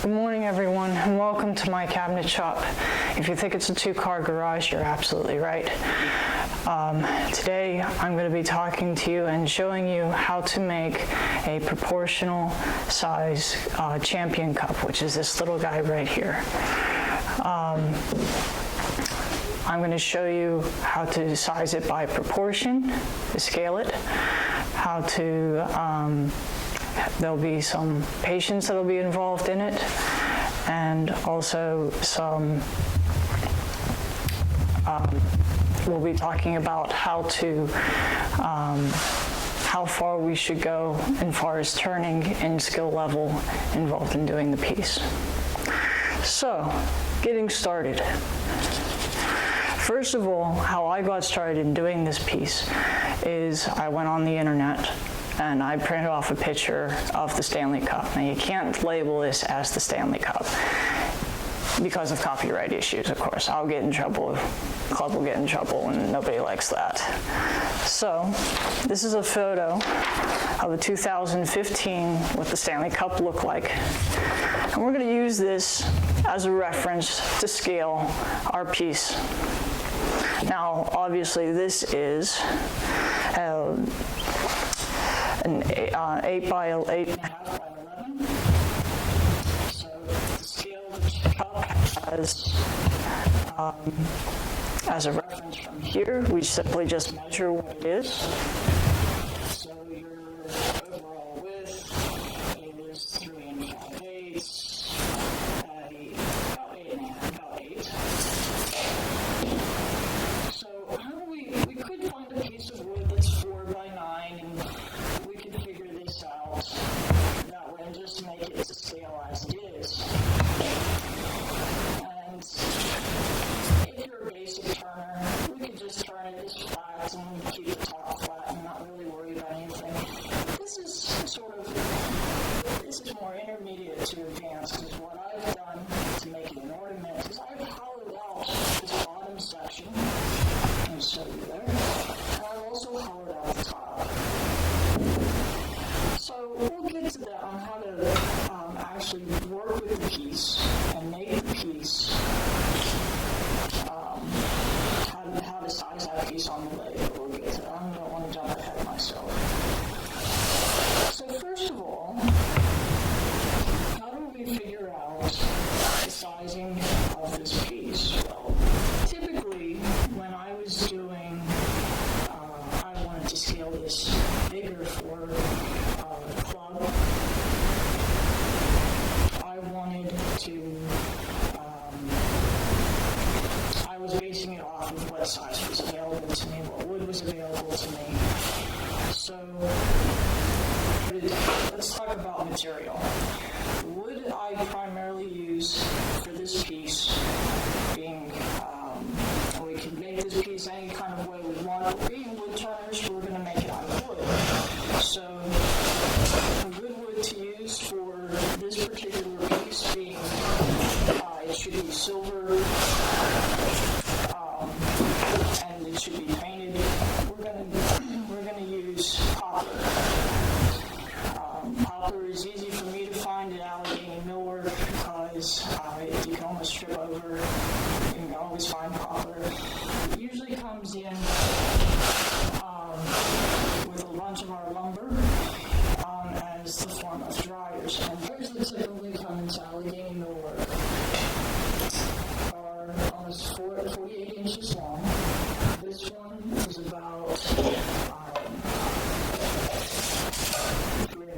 Good morning, everyone, and welcome to my cabinet shop. If you think it's a two-car garage, you're absolutely right. Today, I'm going to be talking to you and showing you how to make a proportional size champion cup, which is this little guy right here. I'm going to show you how to size it by proportion, to scale it, how to there'll be some patience that'll be involved in it, and also some, we'll be talking about how far we should go as far as turning and skill level involved in doing the piece. So, getting started. First of all, how I got started in doing this piece is I went on the internet and I printed off a picture of the Stanley Cup. Now, you can't label this as the Stanley Cup because of copyright issues, of course. I'll get in trouble, the club will get in trouble, and nobody likes that. So, this is a photo of the 2015 what the Stanley Cup looked like. And we're going to use this as a reference to scale our piece. Now, obviously, this is an 8 by 8.5 by 11. So to scale the cup as a reference from here, we simply just measure what it is. So your overall width is 3 5/8, about 8. So how do we could find a piece of wood that's 4 by 9 and figure this out that way and just make it to scale as it is. And if you're a basic turner, we could just turn it as flat and keep the top flat and not really worry about anything. This is more intermediate to advanced, because what I've done to make it an ornament is I've hollowed out this bottom section, and show you there, and I've also hollowed out the top. So we'll get to that on how to actually work with the piece and make the piece, how to size that piece on the leg, but we'll get to that. I don't want to jump ahead myself. So first of all, how do we figure out the sizing of this piece? Well, typically when I was doing, I wanted to scale this bigger for club. I wanted to, I was basing it off of what size was available to me, what wood was available to me. So, let's talk about material. The wood I primarily use for this piece being, we can make this piece any kind of way we want, but being wood turners, we're going to make it out of wood. So, a good wood to use for this particular piece being, it should be silver, and it should be painted. We're gonna use poplar. Poplar is easy for me to find at Allegheny Millwork because you can almost strip over. You can always find poplar. It usually comes in with a bunch of our lumber as the form of dryers. And those that typically come into Allegheny Millwork are almost 48 inches long. This one is about 3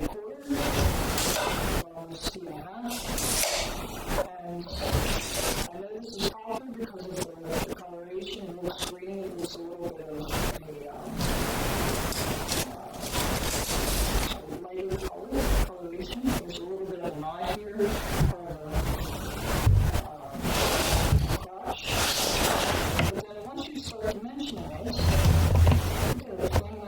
1/4, almost 2 1/2. And I know this is probably because of the coloration. It looks green. It looks a little bit of a lighter coloration. There's a little bit of an eye here. But then once you start dimensioning it, you get a plain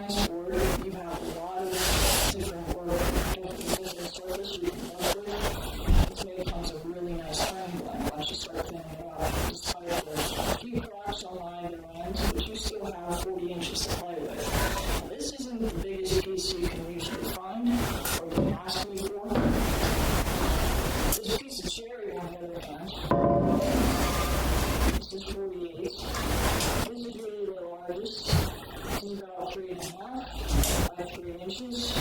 3.5 by 3 inches.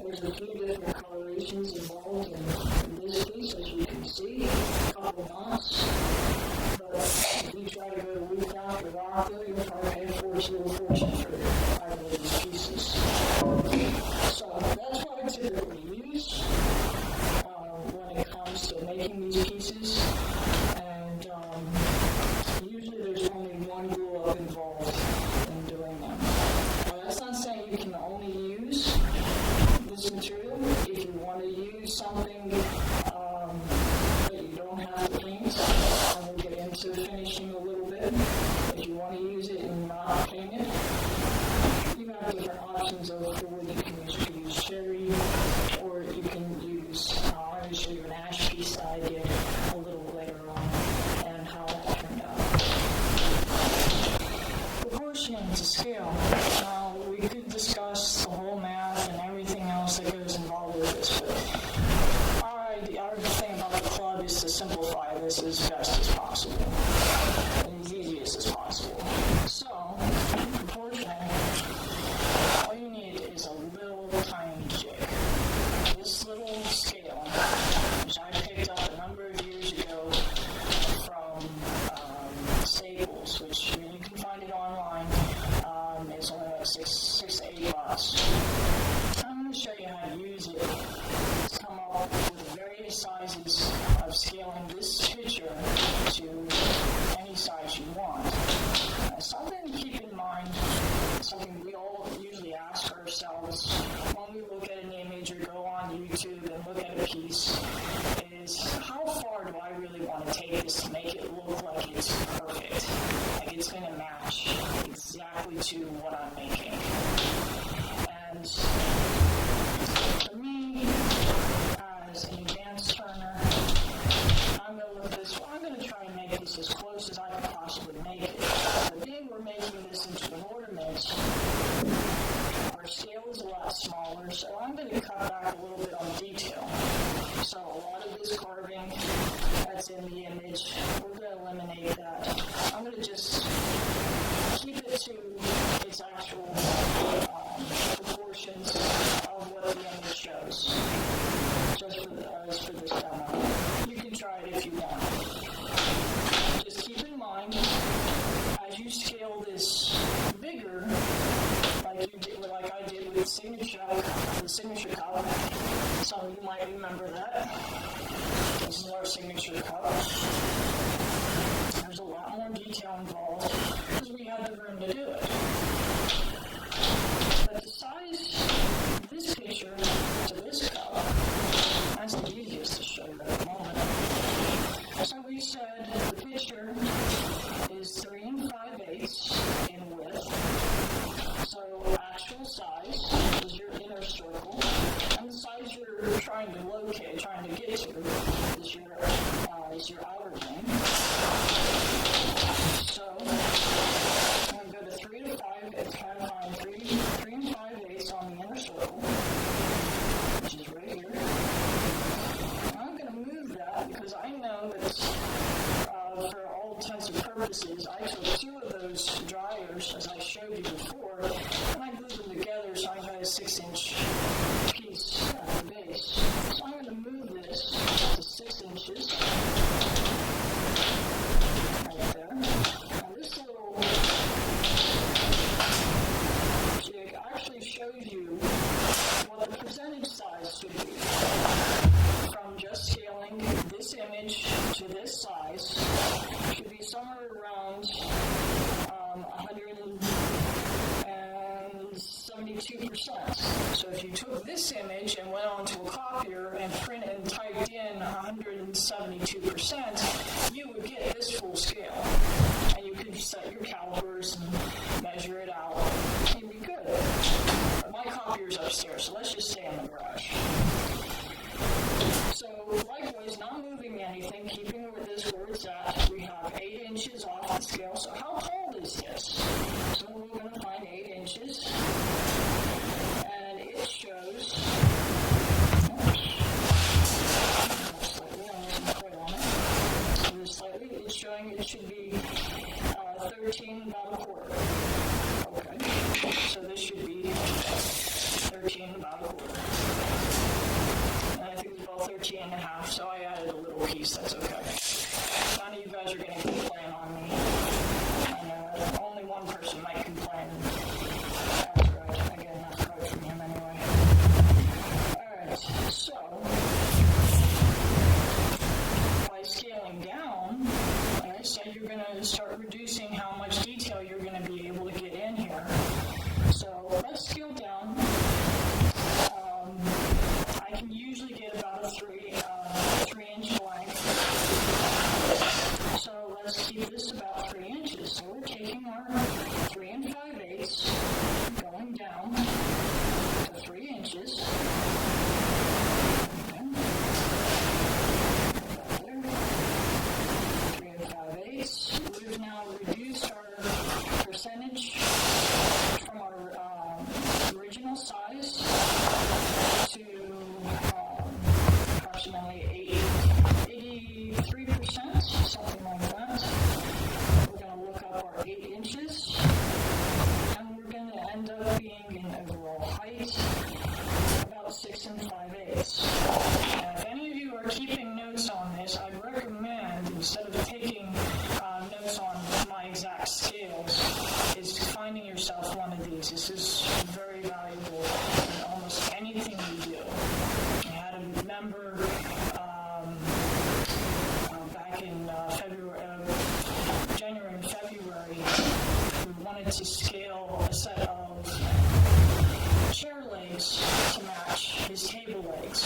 There's a few different colorations involved in this piece, as you can see, a couple knots. But if you try to go to Woodcraft or Rockville, you'll probably pay a little fortune for either of these pieces. So that's what I typically use when it comes to making these pieces. And usually there's only one glue up involved in doing them. Now that's not saying you can only use this material. If you want to use something that you don't have to paint, and we'll get into finishing a little bit. If you want to use it and not paint it, you have different options of the wood you can use. You can use cherry, or you can use, I'm going to show you an ash piece that I did a little later on, and how that turned out. Proportioning to scale. Now, we could discuss the whole math and everything else that goes involved with this, but our thing about the club is to simplify this as best as possible, and as easiest as possible. So, proportioning, all you need is a little tiny jig. This little scale, which I picked up a number of years ago from Staples, which you can find it online. It's only like $6 to $8. I'm going to show you how to use it. It's come up with various sizes of scaling this picture to any size you want. Something to keep in mind, something we all usually ask ourselves when we look at an image or go on YouTube and look at a piece, is how far do I really want to take this to make it look like it's perfect, like it's going to match exactly to what I'm making. And for me, as an advanced turner, I'm going to look at this, well, I'm going to try and make this as close as I can possibly make it. But being we're making this into an ornament, our scale is a lot smaller, so I'm going to cut back a little bit on detail. So a lot of this carving that's in the image, we're going to eliminate that. I'm going to just keep it to its actual proportions of what the image shows, just for this demo. You can try it if you want. Just keep in mind, as you scale this bigger, like I did with the signature cup. Some of you might remember that. This is our signature cup. There's a lot more detail involved because we had the room to do it. But the size of this picture to this cup, that's the easiest to show you at the moment. So we said the picture is 3 5/8 in width. So actual size is your inner circle, and the size you're trying to locate, trying to get to, is your outer ring. So I'm going to go to 3 to 5. It's kind of fine. 3 5/8 on the inner circle, which is right here. And I'm going to move that because I know that for all intents and purposes, I took 2 of those dryers, as I showed you before, and I glued them together so I got a 6-inch piece at the base. So I'm going to move this to 6 inches. Right there. Now this little jig actually shows you what the percentage size should be. From just scaling this image to this size, should be somewhere around 172%. So if you took this image and went onto a copier and printed and typed in 172%, you would get this full scale. And you could set your calipers and measure it out. You'd be good. But my copier's upstairs, so let's just stay in the garage. So likewise, not moving anything, keeping with this where it's at, we have 8 inches off the scale. So how tall is this? So we're going to find 8 inches. And it shows, it's showing it should be 13 about a quarter. 13.5, so I added a little piece. That's okay. None of you guys are going to complain on me. And only one person might complain. That's right. Again, that's probably from him anyway. Alright, so by scaling down, like I said, you're going to start reducing how much detail you're going to be able to get in here. So let's scale down. I can usually get about a 3-inch blank. So let's keep this about 3 inches. So we're taking our 3 5/8, going down to 3 inches. Okay. There. 3 5/8. We've now reduced our percentage from our original size to approximately 83%, something like that. We're going to look up our 8 inches, and we're going to end up being in overall height about 6 5/8. And if any of you are keeping notes on this, I'd recommend, instead of taking notes on my exact scales, is finding yourself one of these. This is very valuable in almost anything you do. I had a member back in January and February who wanted to scale a set of chair legs to match his table legs.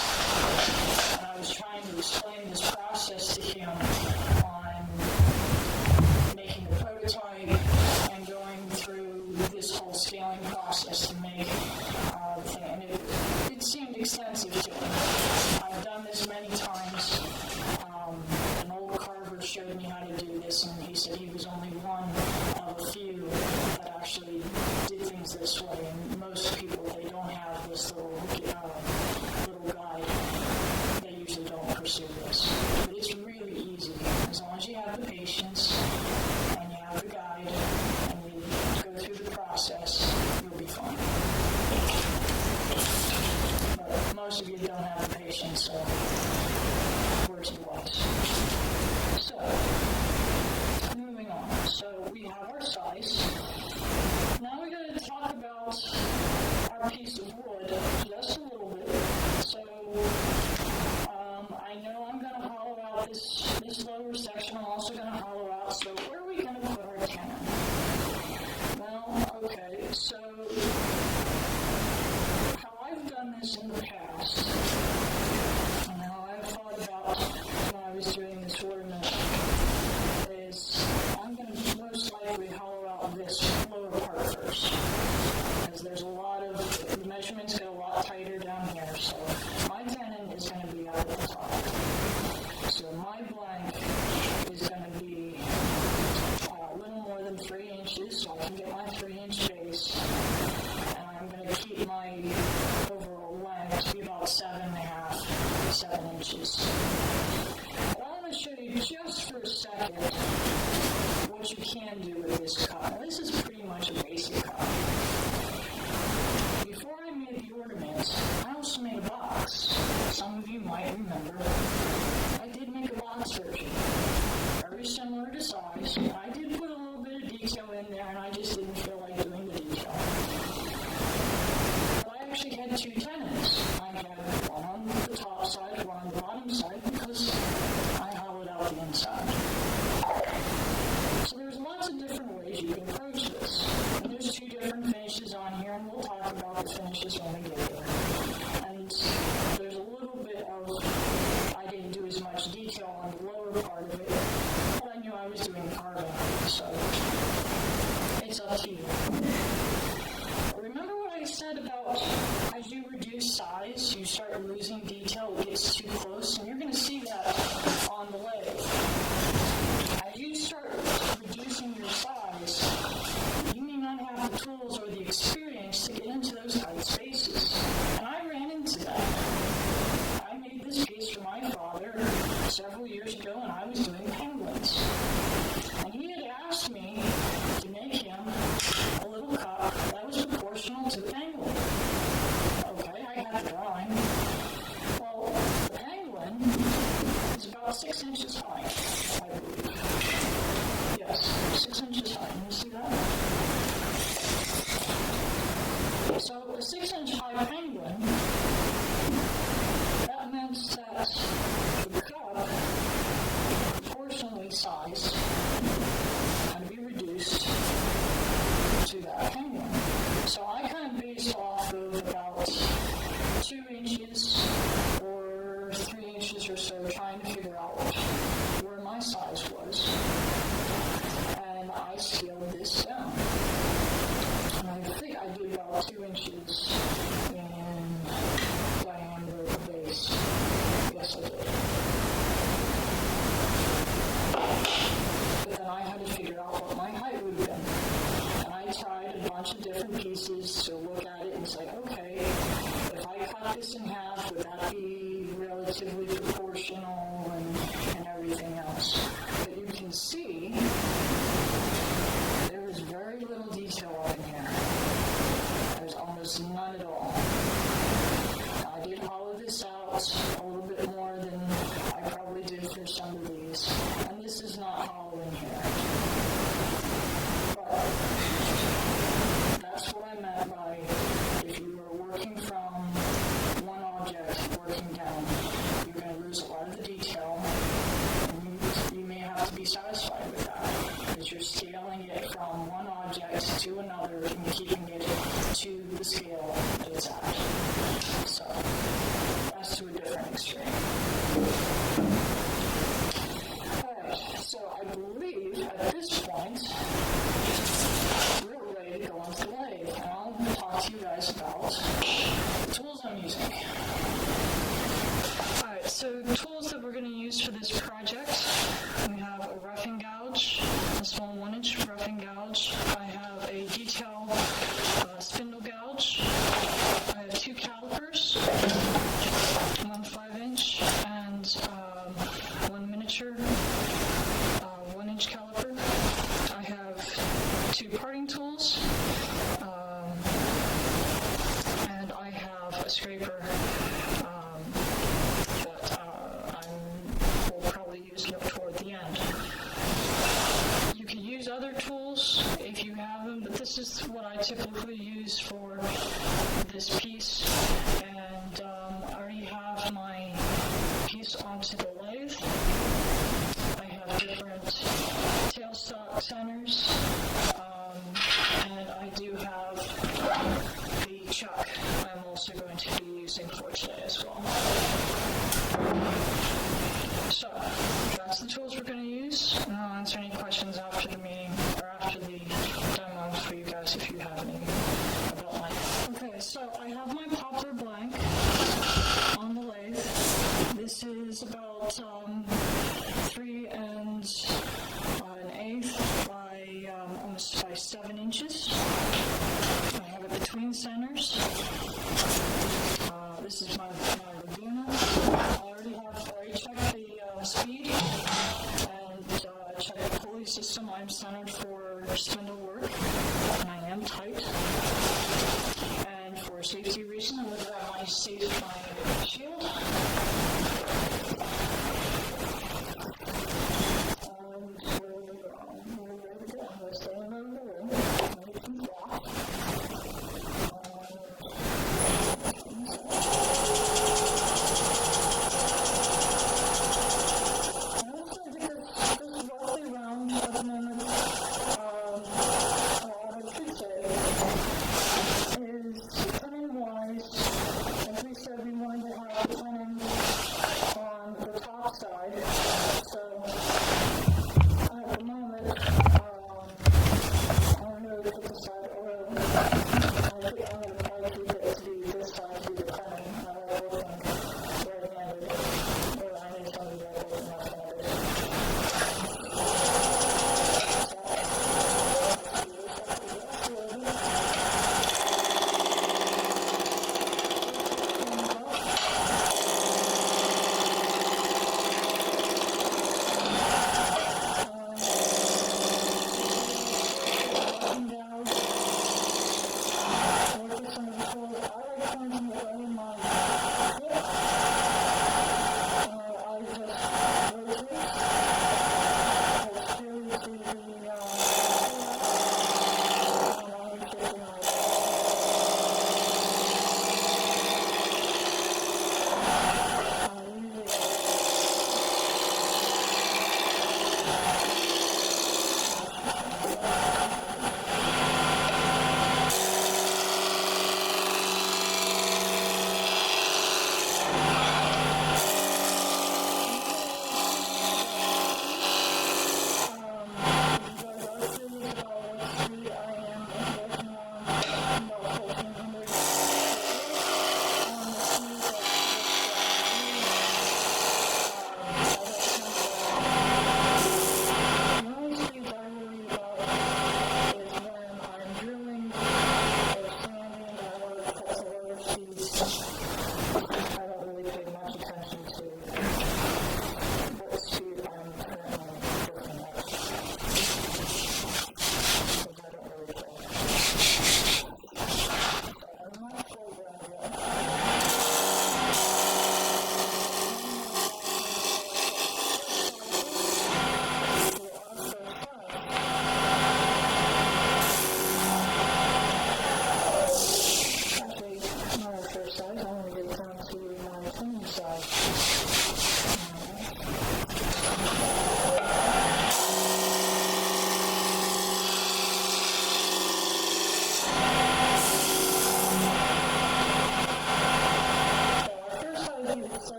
And I was trying to explain this process to him on making a prototype and going through this whole scaling process to make the thing. And it seemed extensive to him. I've done this many times. An old carver showed me how to do this, and he said he was only one of a few that actually did things this way. And most people, they don't have this little guide. They usually don't pursue this. But it's really easy. As long as you have the patience and you have the guide and you go through the process, you'll be fine. But most of you don't have the patience, so words are wise. So, moving on. So we have our size. Now we're going to talk about our piece of wood just a little bit. So I know I'm going to hollow out this lower section. I'm also going to hollow out. So where are we going to put our tenon? Well, okay. So how I've done this in the past, and how I've thought about when I was doing this ornament, is I'm going to most likely hollow out this lower part first, because there's a lot of, the measurements get a lot tighter down here, so my tenon is going to be up at the top. So my blank is going to be a little more than 3 inches, so I can get my 3-inch base, and I'm going to keep my overall length to be about 7 inches. But I want to show you just for a second what you can do with this cup. Now, this is pretty much a basic cup. Before I made the ornament, I also made a box. Some of you might remember. I did make a box version. Very similar to size. I did put a little bit of detail in there, and I just didn't feel like doing the detail. But I actually had 2 tenons. I had one on the top side, one on the bottom side, because I hollowed out the inside. So there's lots of different ways you can approach this. And there's 2 different finishes on here, and we'll talk about the finishes when we get there. And there's a little bit of, I didn't do as much detail on the lower part of it, but I knew I was doing carving, so it's up to you. Remember what I said about as you reduce size, you start losing detail, it gets too close, and you're going to see that on the lathe. As you start reducing your size, you may not have the tools or the experience to get into those tight spaces. And I ran into that. I made this piece for my father several years ago, and I was doing penguins. And he had asked me to make him a little cup that was proportional to the penguin. Okay, I had the drawing. Well, the penguin about 2 inches in diameter at the base. Yes, I did. But then I had to figure out what my height would have been. And I tried a bunch of different pieces to look at it and say, okay, if I cut this in half, would that be relatively proportional and everything else? But you can see there is very little detail up in here. There's almost none at all. I did hollow this out a little bit more than I probably did for some of these. And this is not hollow in here. But that's what I meant by if you were working from one object, working down, you're going to lose a lot of the detail. And you may have to be satisfied with that, because you're scaling it from one object to another and keeping it to the scale that it's at. So that's to a different extreme. Alright, so I believe at this point we're ready to go onto the lathe, and I'll talk to you guys about the tools I'm using. Alright, so tools that we're going to use for this project, we have a roughing gouge, a small 1-inch roughing gouge. I have a detail spindle gouge. I have 2 calipers, one 5-inch and one miniature 1-inch caliper. I have 2 parting tools, and I have a scraper that I will probably use toward the end. You can use other tools if you have them, but this is what I typically use for this piece. And I already have my piece onto the lathe. I have different tailstock centers, and I do have the chuck I'm also going to be using for today as well. So that's the tools we're going to use, and I'll answer any questions after the meeting, or after the demo for you guys if you have any about mine. Okay, so I have my poplar blank on the lathe. This is about 3 1/8 by almost by 7 inches. I have it between centers. This is my Laguna. I already checked the speed and checked the pulley system. I'm centered for spindle work, and I am tight. And for safety reason, I'm going to grab my shield.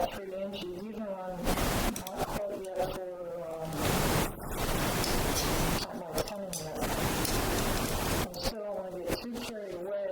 about 3 inches, even on not quite yet for not my tenon yet. I still don't want to get too carried away.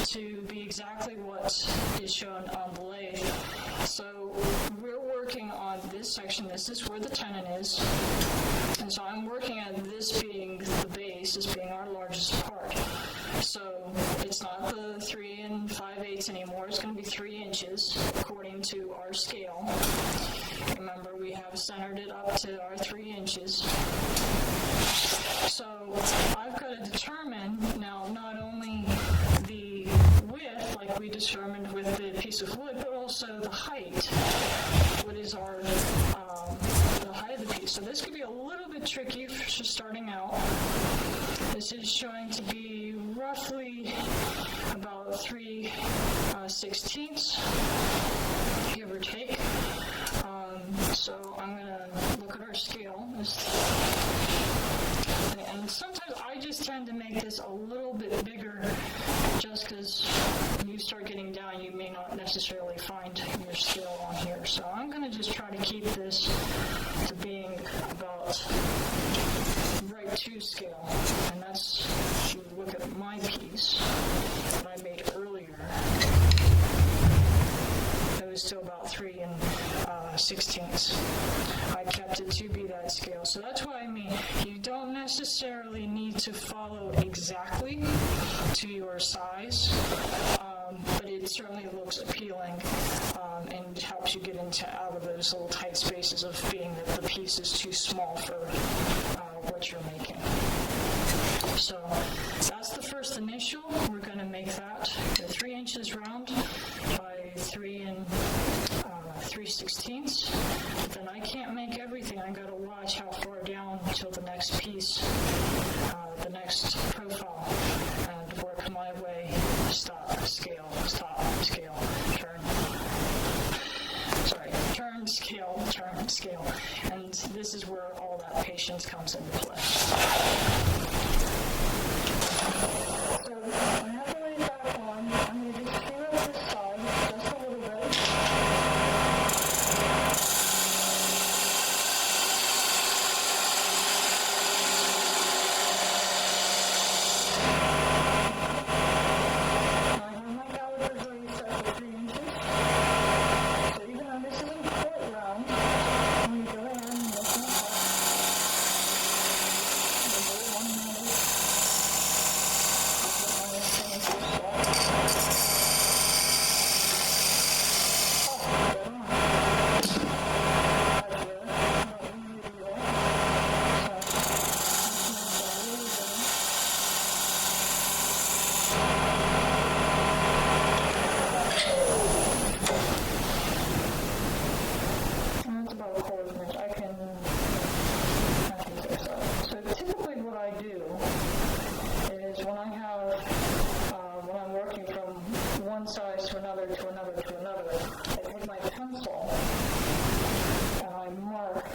To be exactly what is shown on the lathe. So we're working on this section. This is where the tenon is. And so I'm working at this being the base, as being our largest part. So it's not the 3 5/8 anymore. It's going to be 3 inches according to our scale. Remember, we have centered it up to our 3 inches. So I've got to determine now not only the width, like we determined with the piece of wood, but also the height. What is our the height of the piece? So this could be a little bit tricky for just starting out. This is showing to be roughly about 3/16, give or take. So I'm going to look at our scale. And sometimes I just tend to make this a little bit bigger just because when you start getting down, you may not necessarily find your scale on here. So I'm going to just try to keep this to being about right to scale. And that's, if you look at my piece that I made earlier, it goes to about 3 16ths. I kept it to be that scale. So that's what I mean. You don't necessarily need to follow exactly to your size, but it certainly looks appealing and helps you get out of those little tight spaces of being that the piece is too small for what you're making. So that's the first initial. We're going to make that 3 inches round by 3 3/16. But then I can't make everything. I got to watch how far down till the next piece, the next profile, and work my way. Stop, scale, turn. Sorry, turn, scale. And this is where all that patience comes into play. So I have to lay it back on. I'm going to just clean up this side just a little bit. I have my calipers already set for 3 inches. So even though this isn't quite round, I'm going to go ahead and make my cut. I'm going to do it one-handed. That's about a quarter of an inch. I can fix that. So typically what I do is when I'm working from one size to another, I take my pencil and I mark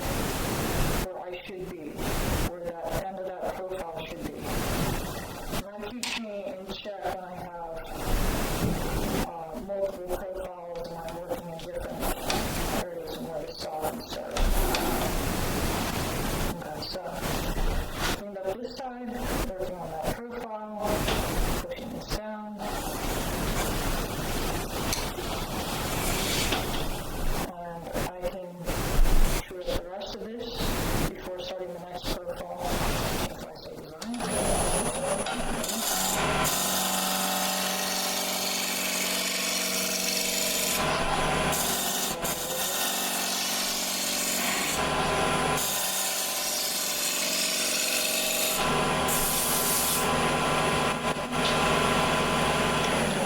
where I should be, where that end of that profile should be. And that keeps me in check when I have multiple profiles and I'm working in different areas and where to stop and start. Okay, so cleaned up this side, working on that profile, pushing this down. And I can trim the rest of this before starting the next profile. If I say design.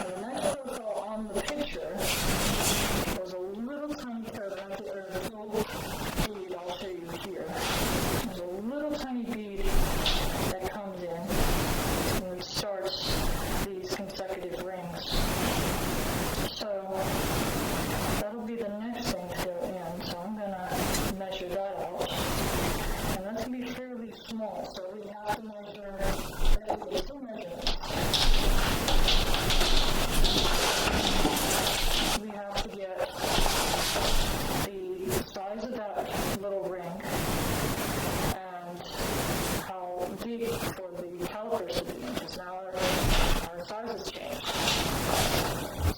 The next profile on the picture was a little tiny curve, or a little bead I'll show you here. There's a little tiny bead that comes in and starts these consecutive rings. So that'll be the next thing to go in. So I'm going to measure that out. And that's going to be fairly small, so we have to measure, it's two measurements. We have to get the size of that little ring and how big for the calipers to be, because now our size has changed.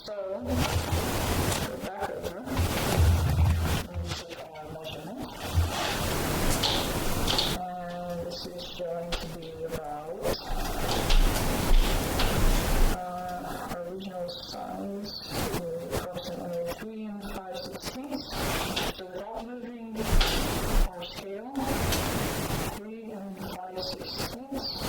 So, go back over and take our measurement. And this is going to be about our original size is approximately 3 5/16. So without moving our scale, 3 5/16.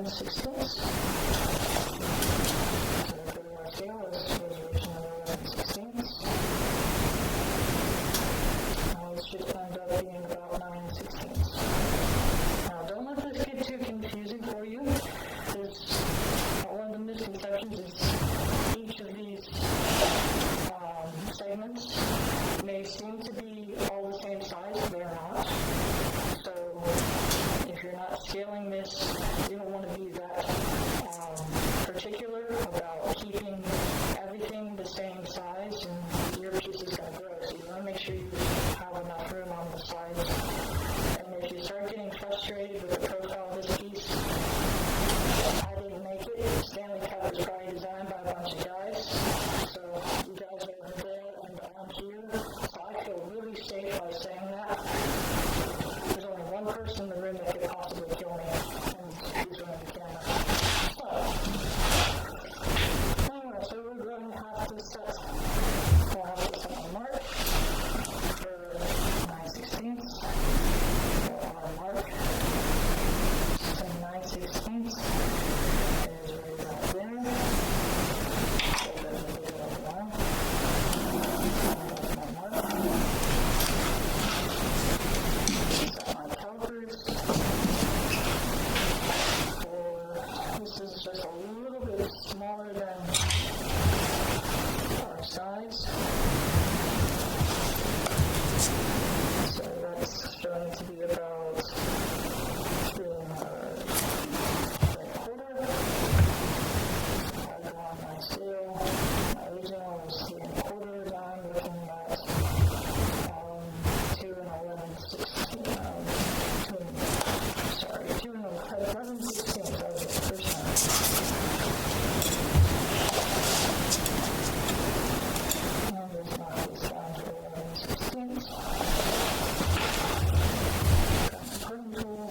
11/16. So the good one scale was originally 11/16. It should end up being about 9/16. Now, don't let this get too confusing for you. One of the misconceptions is each of these segments may seem to be all the same size, but they're not. So if you're not scaling this, you don't want to be that particular about keeping everything the same size, and your piece is going to grow. So you want to make sure you have enough room on the sides. And if you start getting frustrated with the profile of this piece, I didn't make it. Stanley Cup was probably designed by a bunch of guys. So you guys are there and I'm here. So I feel really safe by saying that. There's only one person in the room that could possibly kill me, and he's running the camera. So we're going to have to set, we'll have to set a mark for 9/16. Our mark to 9/16 is right about there. So there's a bit of a line. That's my mark. Set my calipers. This is just a little bit smaller than our size. So that's going to be about 3.25. I'll go on my scale. My original was 3.25. I'm looking at 2 and 11/16. 2 and 11/16. That was the first time. And let's knock this down to 11/16. Got my curtain tool.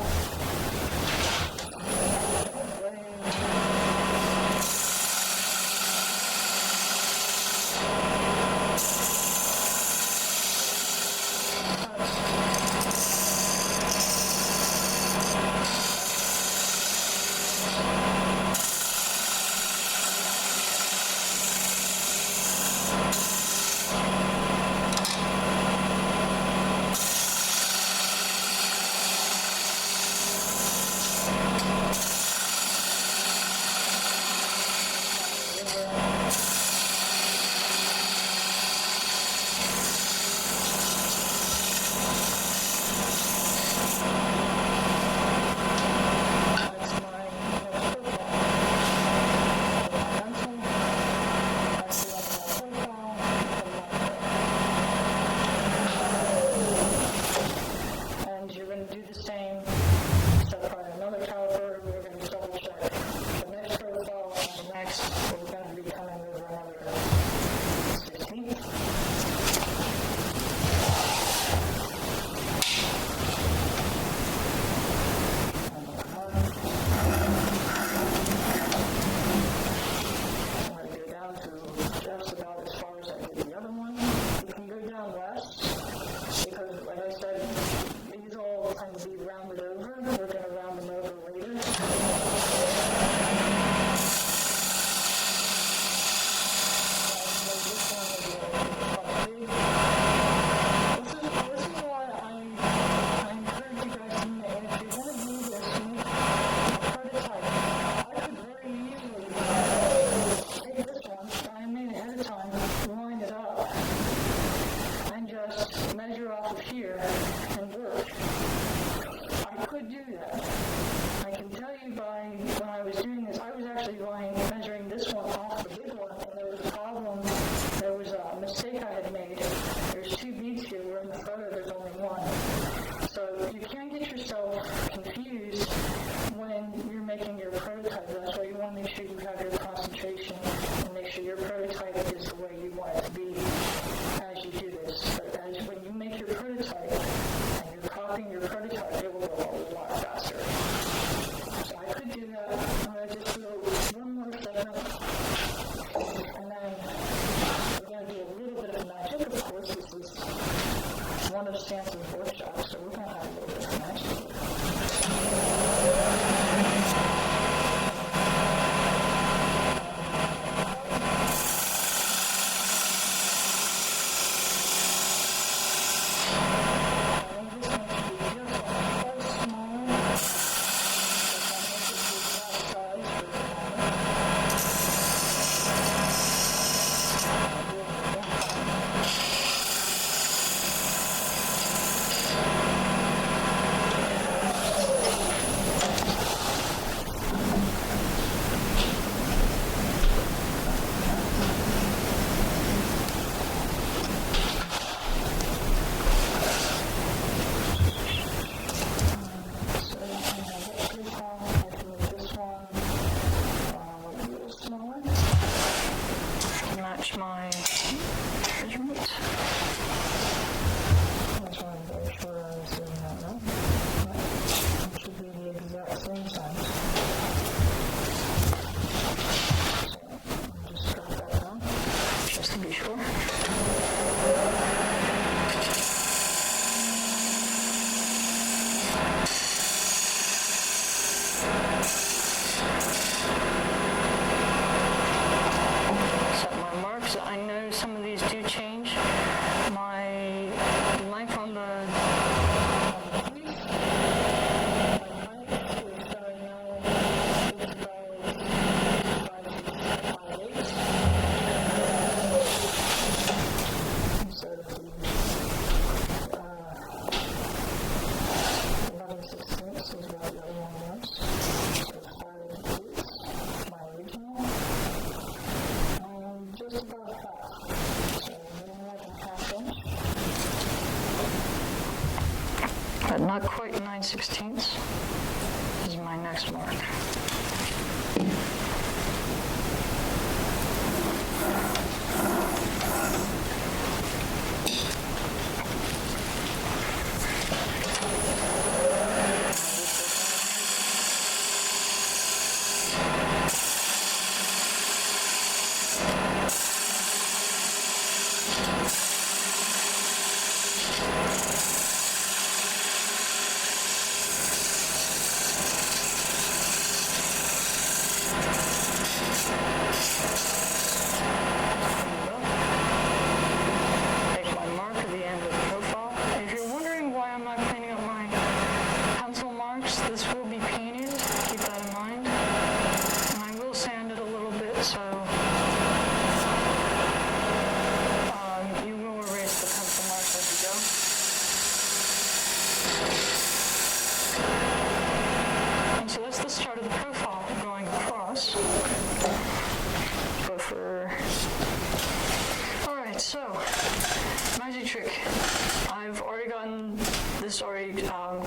11/16 is my next mark.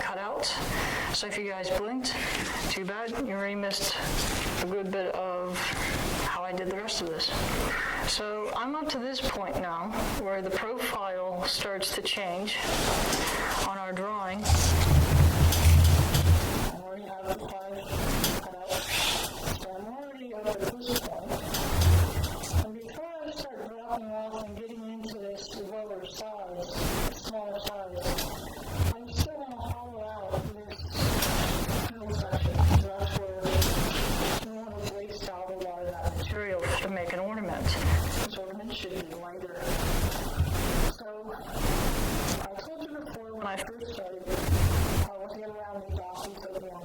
Cut out. So if you guys blinked, too bad. You already missed a good bit of how I did the rest of this. So I'm up to this point now where the profile starts to change on our drawing. I already have the 5 cut out. So I'm already up at this point. And before I start dropping off and getting into this lower size, smaller size, I'm still going to hollow out this middle section. That's where we want to waste out a lot of that material to make an ornament. This ornament should be lighter. So, I told you before when I first started, I was going to round these off and put them on.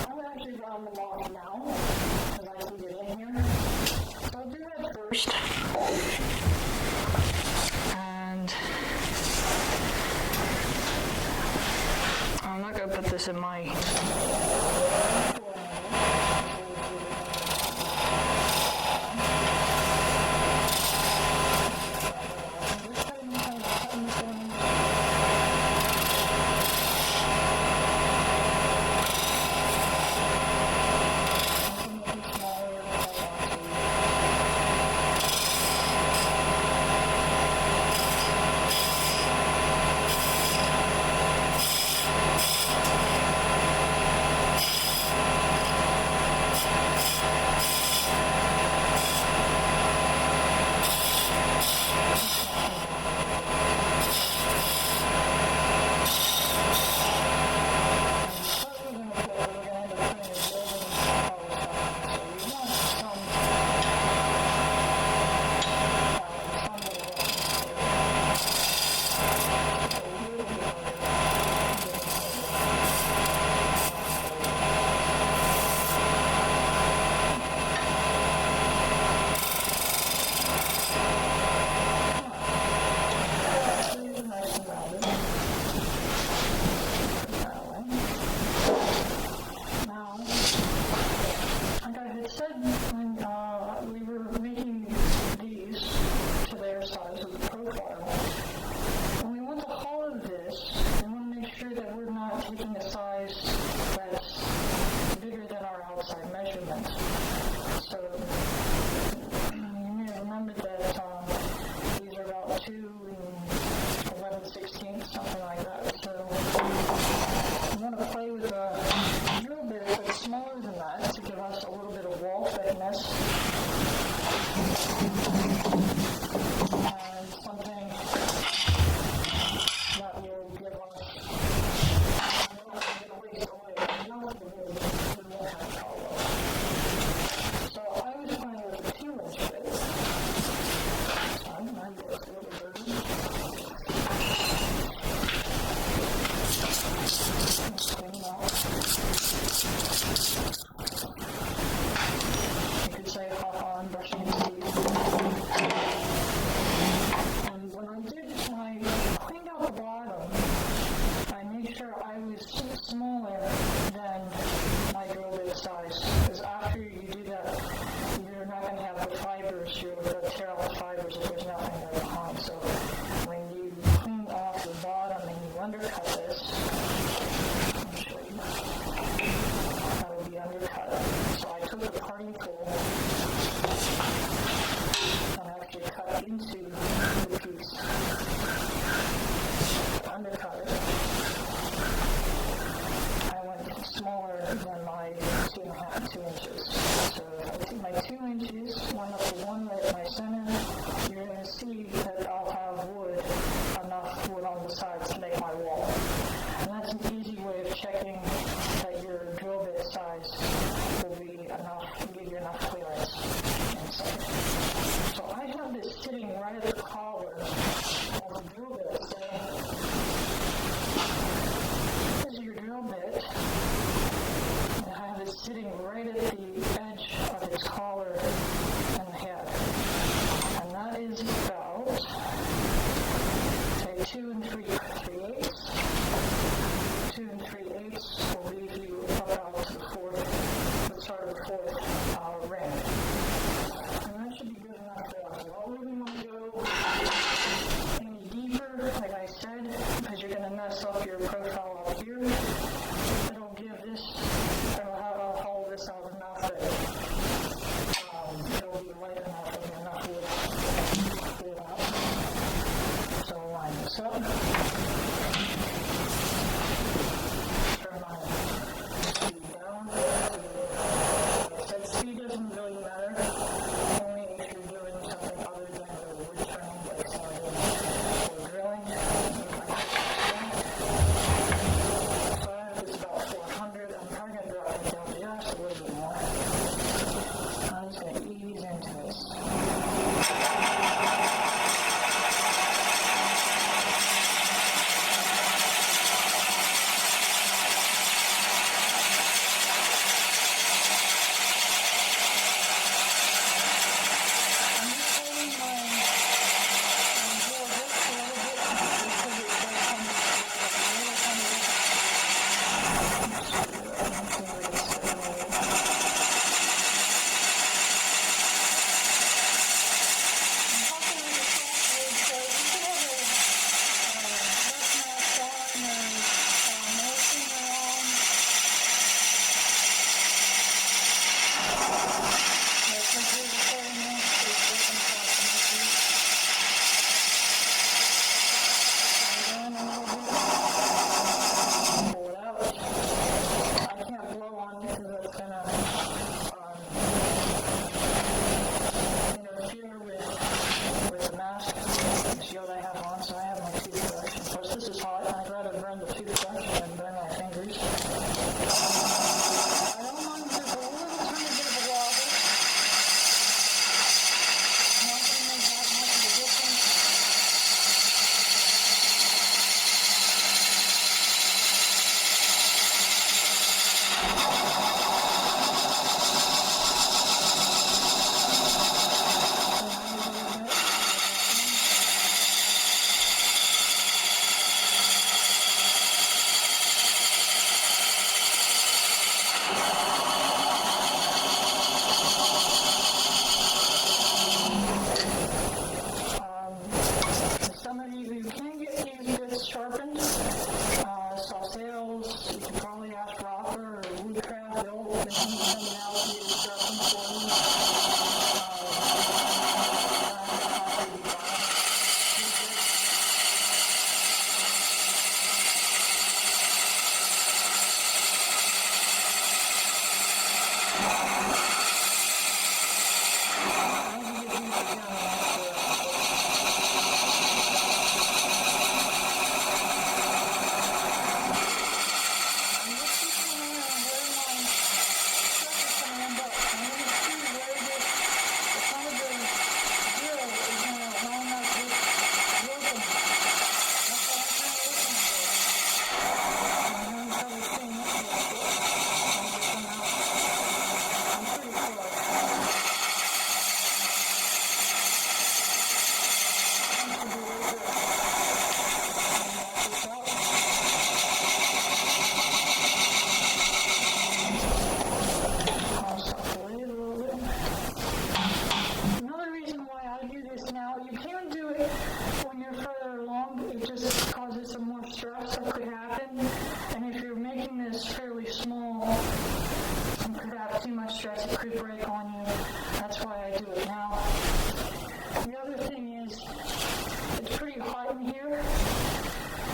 I'm going to actually round them off now, because I can get in here. So I'll do that first. And I'm not going to put this in my than my 2 inches. So if I take my 2 inches, line up the one right at my center, you're going to see that I'll have enough wood on the sides to make my wall. And that's an easy way of checking that your drill bit size will be enough, give you enough clearance inside. So I have this sitting right at the collar of the drill bit. So this is your drill bit. And I have it sitting right at the edge of its collar and the head. And that is about, say, 2 3/8. 2 3/8 will leave you up out to the start of the fourth ring. And that should be good enough for us. We don't really want to go any deeper, like I said, because you're going to mess up your profile up here. It'll give this, I'll haul this out enough that it'll be light enough and enough wood out. So I'll line this up. Turn my speed down. Like I said, speed doesn't really matter, only if you're doing something other than the wood turning, like sanding or drilling. So I have this about 400. I'm probably going to drop it down just a little bit more. I'm just going to ease into this.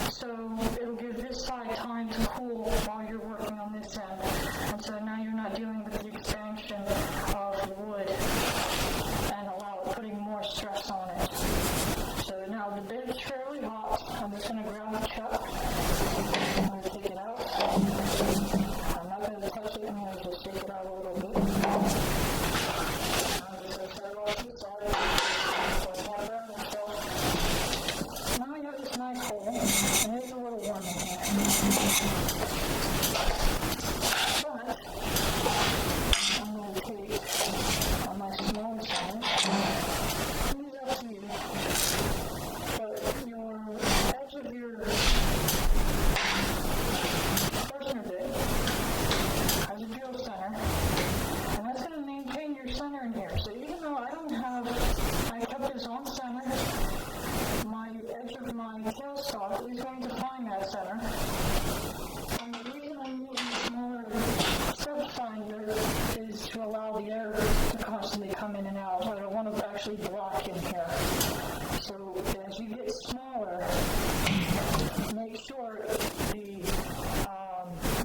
So it'll give this side time to cool while you're working on this end. And so now you're not dealing with the expansion of the wood and putting more stress on it. So now the bit's fairly hot. I'm just going to grab the chuck. I'm going to take it out. I'm not going to touch it. I'm going to just take it out a little bit. I'm just going to set it off to the side. So it's not burning itself. Now I got this nice hole, and it's a little warm in here. But I'm going to take on my small center. It's up to you. But your edge of your portion of it has a drill center, and that's going to maintain your center in here. So even though I kept this on center, my edge of my tailstock is going to find that center. And the reason I'm using smaller step finder is to allow the air to constantly come in and out. I don't want to actually block in here. So as you get smaller, make sure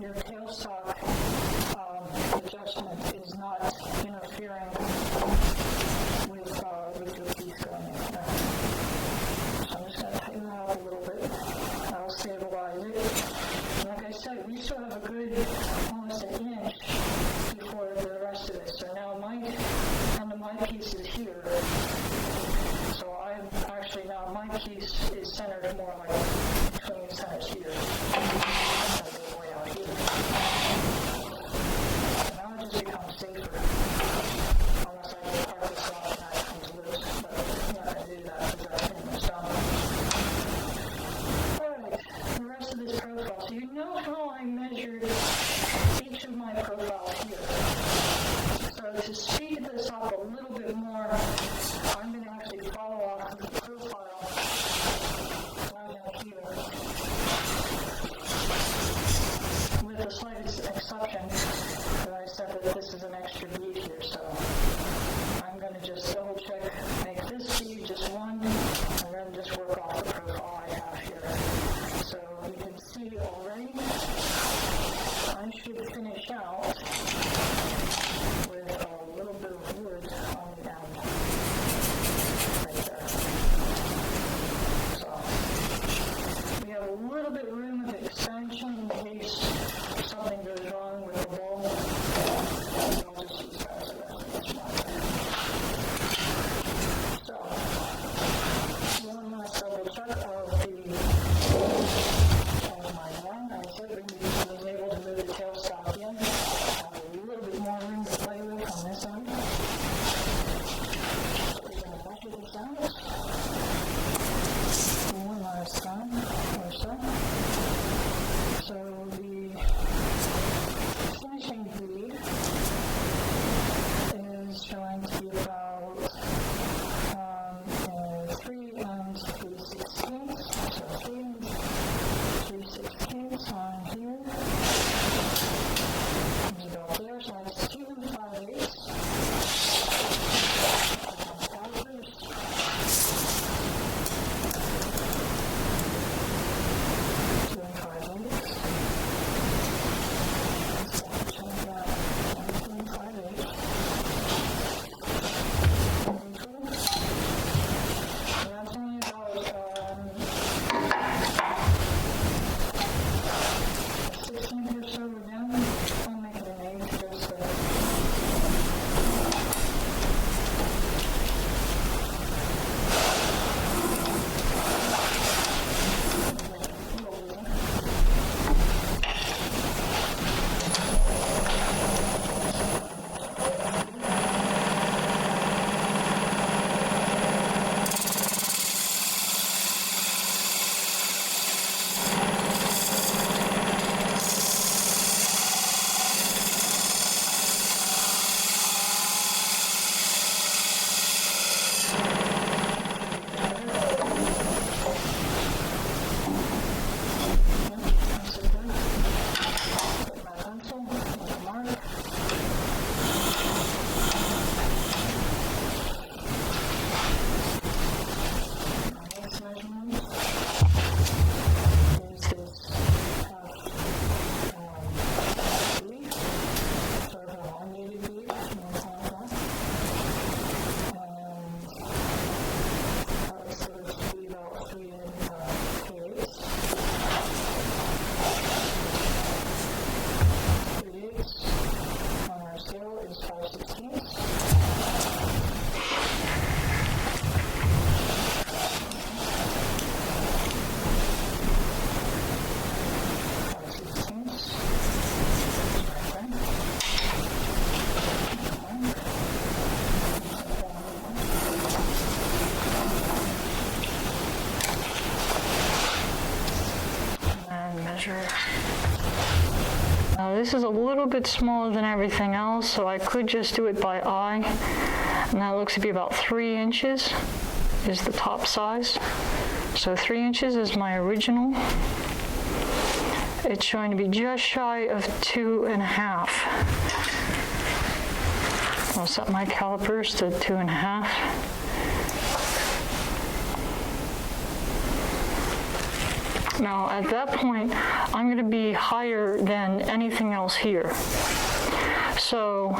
your tailstock adjustment is not interfering with the piece going in there. So I'm just going to tighten that up a little bit. That'll stabilize it. Like I said, we still have a good almost an inch before the rest of it. So now my piece is here. So I'm actually now my piece is centered more like between the centers here. I'm going to go way out here. So now it just becomes safer. Unless I can part this off and that comes loose. But I'm not going to do that because that's pretty much done. Alright, the rest of this profile. So you know how I measured each of my profiles here. So to speed this up a little bit more, I'm going to actually follow off the profile right out here. With the slight exception that I said that this is an extra bead here, so I'm going to just double check, make this bead just one, and then just work off the profile I have here. So you can see already, I should finish out with a little bit of wood on the end, right there. So we have a little bit of room of expansion in case something goes wrong with the bowl. I'll just use that as a reference marker. this is a little bit smaller than everything else, so I could just do it by eye. And that looks to be about 3 inches is the top size. So 3 inches is my original. It's showing to be just shy of 2.5. I'll set my calipers to 2.5. Now, at that point, I'm going to be higher than anything else here. So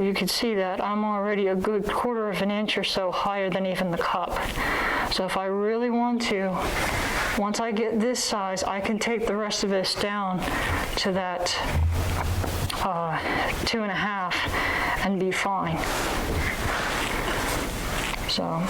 you can see that I'm already a good 1/4 of an inch or so higher than even the cup. So if I really want to, once I get this size, I can take the rest of this down to that 2.5 and be fine. So.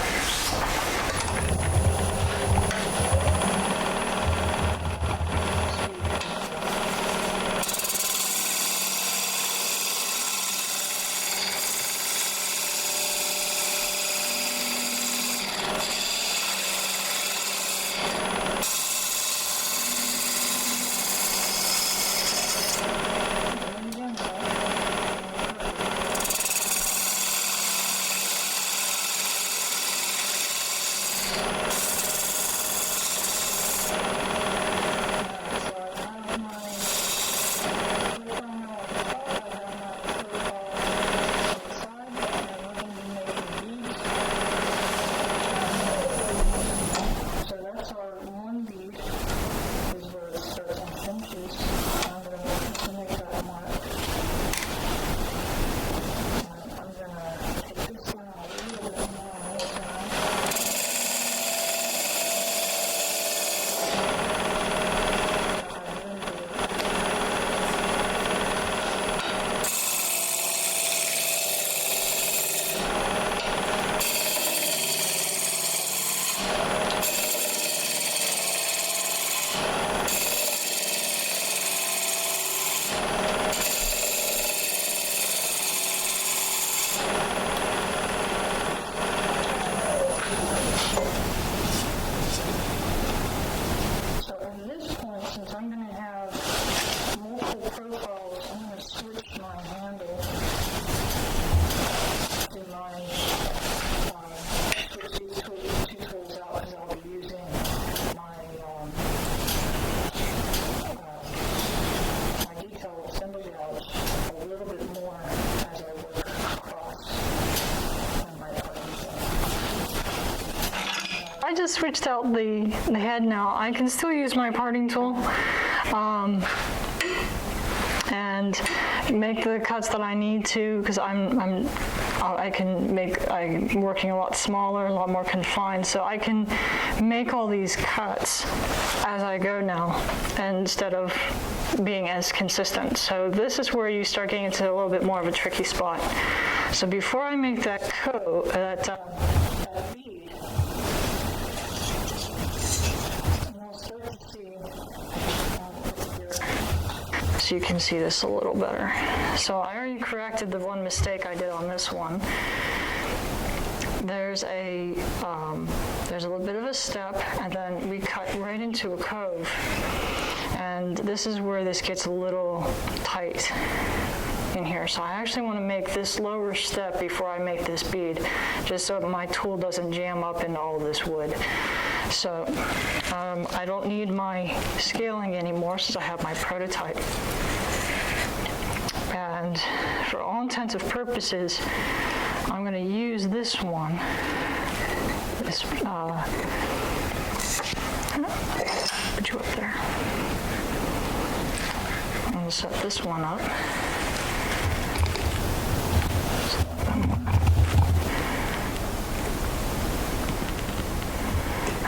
I just switched out the head now. I can still use my parting tool and make the cuts that I need to, because I'm working a lot smaller, a lot more confined, so I can make all these cuts as I go now instead of being as consistent. So this is where you start getting into a little bit more of a tricky spot. So before I make that coat, that bead, so you can see this a little better. So I already corrected the one mistake I did on this one. There's a little bit of a step, and then we cut right into a cove. And this is where this gets a little tight in here. So I actually want to make this lower step before I make this bead, just so that my tool doesn't jam up into all this wood. So I don't need my scaling anymore since I have my prototype. And for all intents and purposes, I'm going to use this one. This, put you up there. I'm going to set this one up.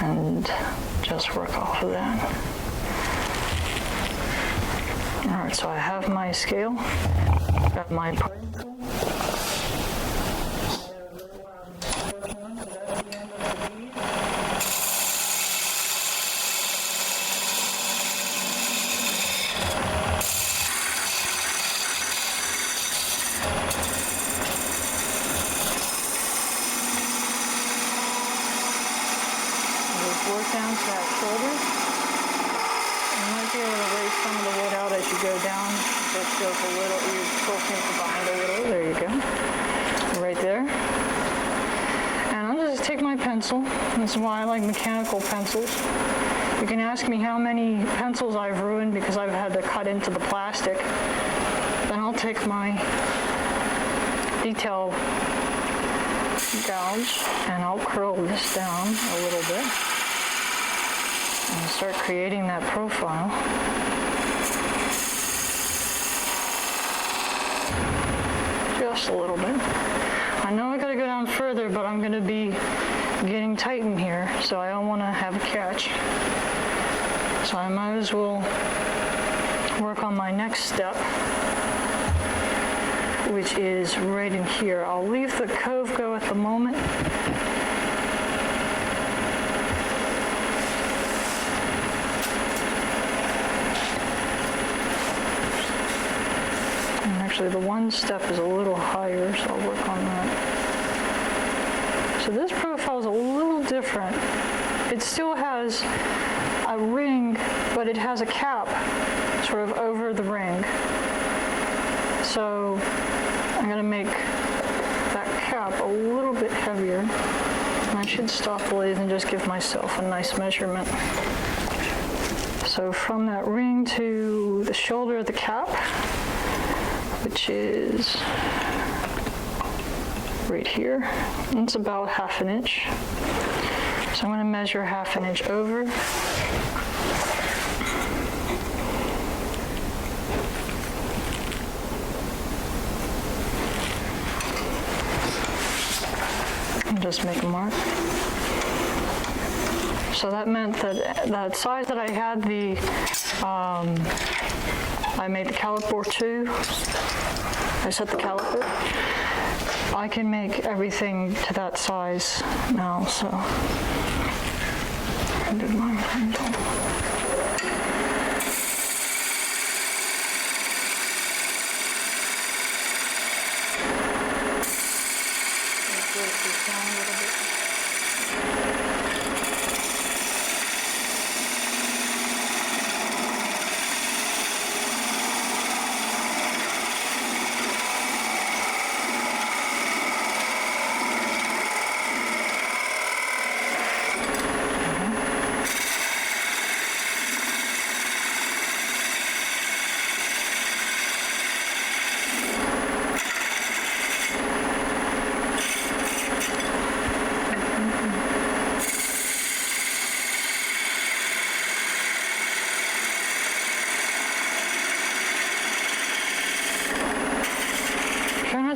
And just work off of that. All right, so I have my scale, got my parting tool. Work down to that shoulder. You might be able to raise some of the wood out as you go feels a little, you still seem to bind a little. There you go. Right there. And I'll just take my pencil. This is why I like mechanical pencils. You can ask me how many pencils I've ruined because I've had to cut into the plastic. Then I'll take my detail gouge and I'll curl this down a little bit and start creating that profile. Just a little bit. I know I gotta go down further, but I'm gonna be getting tight in here, so I don't want to have a catch. So I might as well work on my next step, which is right in here. I'll leave the cove go at the moment. And actually the one step is a little higher, so I'll work on that. So this profile is a little different. It still has a ring, but it has a cap sort of over the ring. So I'm going to make that cap a little bit heavier. And I should stop the lathe and just give myself a nice measurement. So from that ring to the shoulder of the cap, which is right here, it's about 1/2 inch. So I'm going to measure 1/2 inch over. And just make a mark. So that meant that that size that I had I made the caliper to. I set the caliper. I can make everything to that size now, so I did my pencil.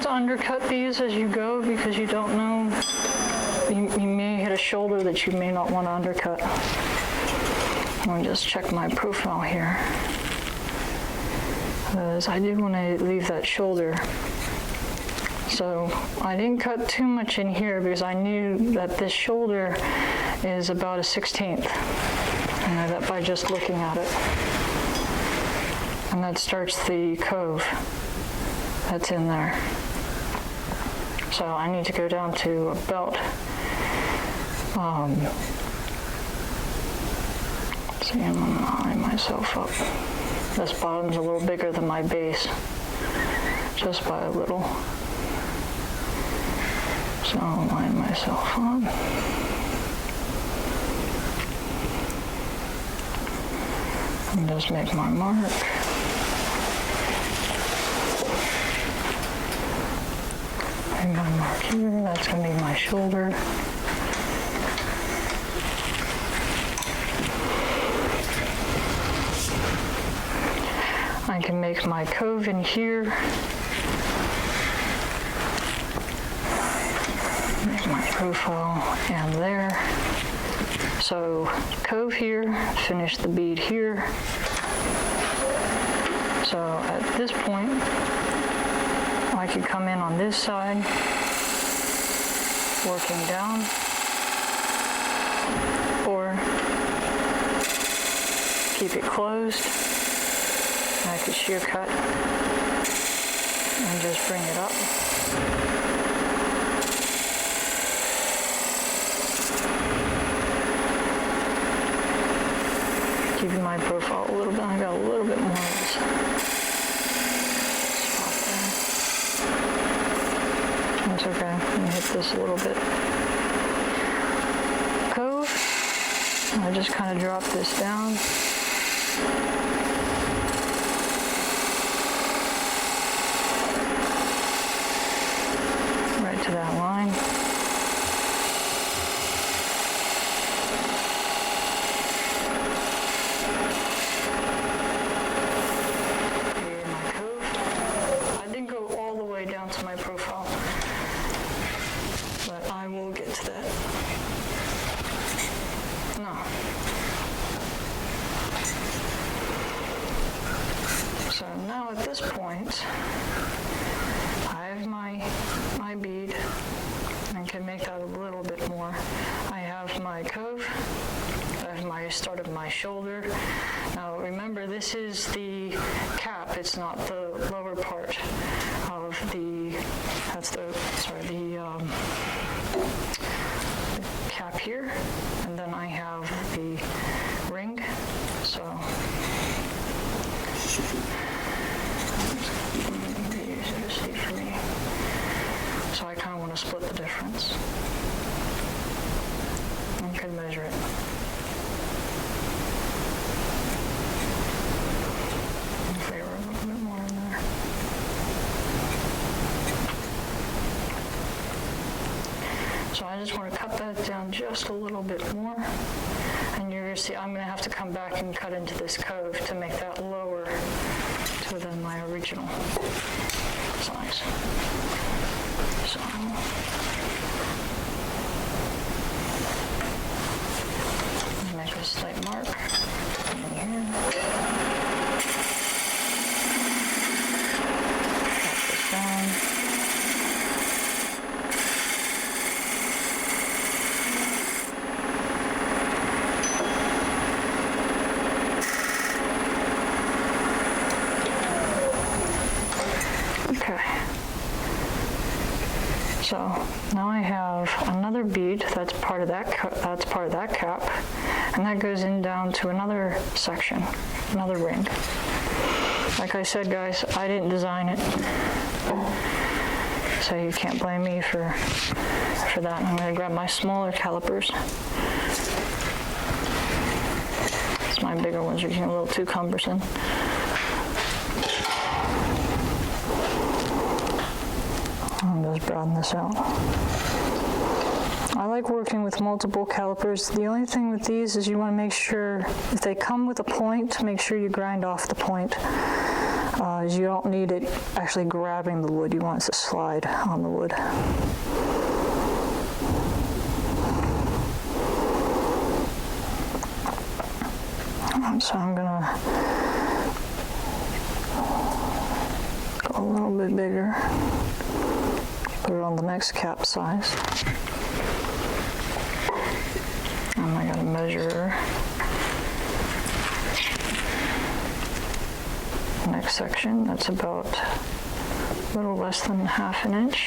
Undercut these as you go because you don't know, you may hit a shoulder that you may not want to undercut. Let me just check my profile here, because I did want to leave that shoulder. So I didn't cut too much in here because I knew that this shoulder is about a 1/16. I know that by just looking at it. And that starts the cove that's in there. So I need to go down to about, see, I'm going to line myself up. This bottom's a little bigger than my base, just by a little. So I'll line myself up. And just make my mark. And my mark here, that's going to be my shoulder. I can make my cove in here. Make my profile and there. So cove here, finish the bead here. So at this point, I could come in on this side, working down, or keep it closed. And I could shear cut and just bring it up. Keeping my profile a little bit, I got a little bit more of this. hit this a little bit. Cove. I just kind of drop this down. Right to that line. Here my cove. I didn't go all the way down to my profile, but I will get to that. No. So now at this point, I have my bead and can make that a little bit more. I have my cove, I have my start of my shoulder. Now remember, this is the cap, it's not the lower part of the, the cap here, and then I have the ring, so easier to see for me. So I kind of want to split the difference. I could measure it. If they were a little bit more in there. So I just want to cut that down just a little bit more. And you're going to see I'm going to have to come back and cut into this cove to make that lower to than my original size. So make a slight mark in here. Cut this down. Okay. So now I have another bead that's part of that cap, and that goes in down to another section, another ring. Like I said, guys, I didn't design it, so you can't blame me for that. I'm going to grab my smaller calipers. My bigger ones are getting a little too cumbersome. I'll just broaden this out. I like working with multiple calipers. The only thing with these is you want to make sure, if they come with a point, make sure you grind off the point. You don't need it actually grabbing the wood. You want it to slide on the wood. So I'm gonna go a little bit bigger. Put it on the next cap size. And I gotta measure the next section. That's about a little less than ½ an inch.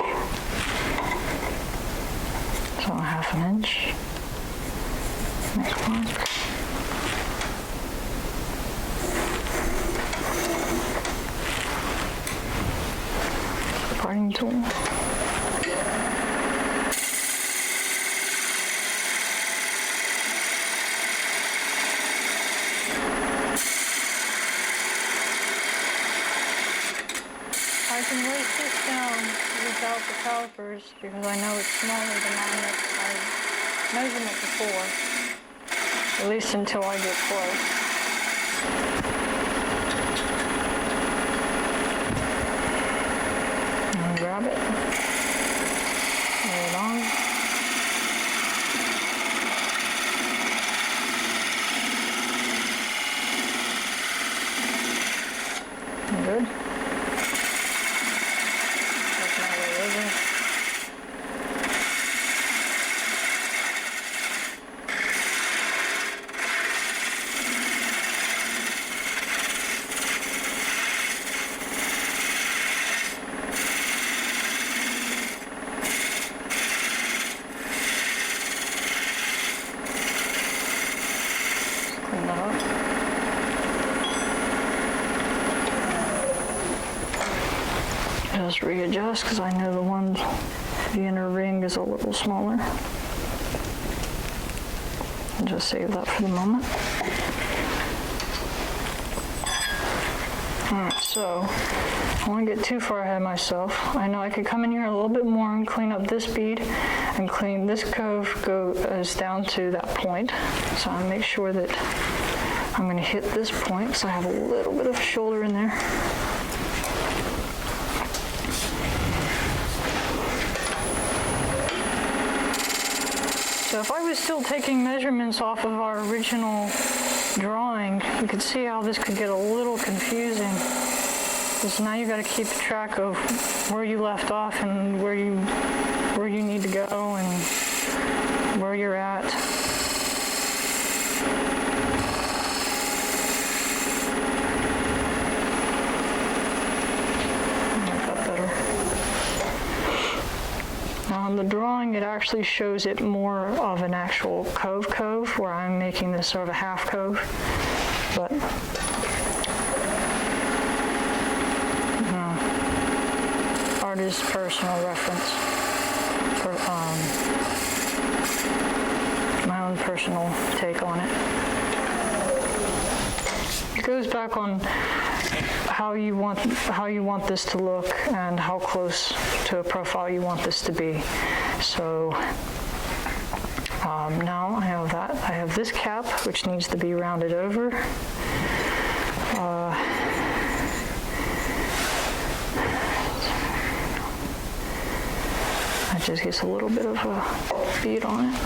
So ½ an inch. Next mark. Parting tool. I can weight this down without the calipers because I know it's smaller than mine that I measured it before, at least until I get close. Grab it, lay it on. Good. That's my way over. Clean that up. Just readjust because I know the ones The inner ring is a little smaller. I'll just save that for the moment. Alright, so I don't want to get too far ahead of myself. I know I could come in here a little bit more and clean up this bead and clean this cove goes down to that point. So I'll make sure that I'm going to hit this point, so I have a little bit of shoulder in there. So if I was still taking measurements off of our original drawing, you could see how this could get a little confusing. Because now you got to keep track of where you left off and where you need to go and where you're at. On the drawing, it actually shows it more of an actual cove, where I'm making this sort of a half cove, but artist's personal reference, for my own personal take on it. It goes back on how you want this to look and how close to a profile you want this to be. So now I have that. I have this cap, which needs to be rounded over. That just gets a little bit of a bead on it.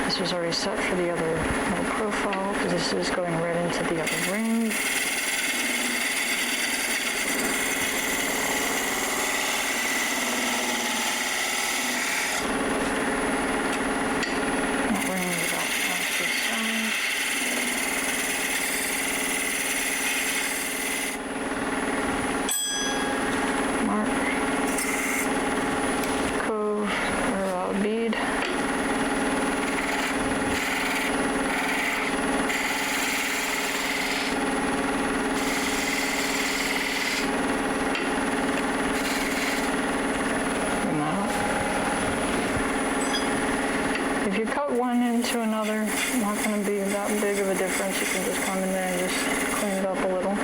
This was already set for the other little profile, because this is going right into the other ring. That ring is about half this size. Mark. Cove, or bead. If you cut one into another, not going to be that big of a difference. You can just come in there and just clean it up a little.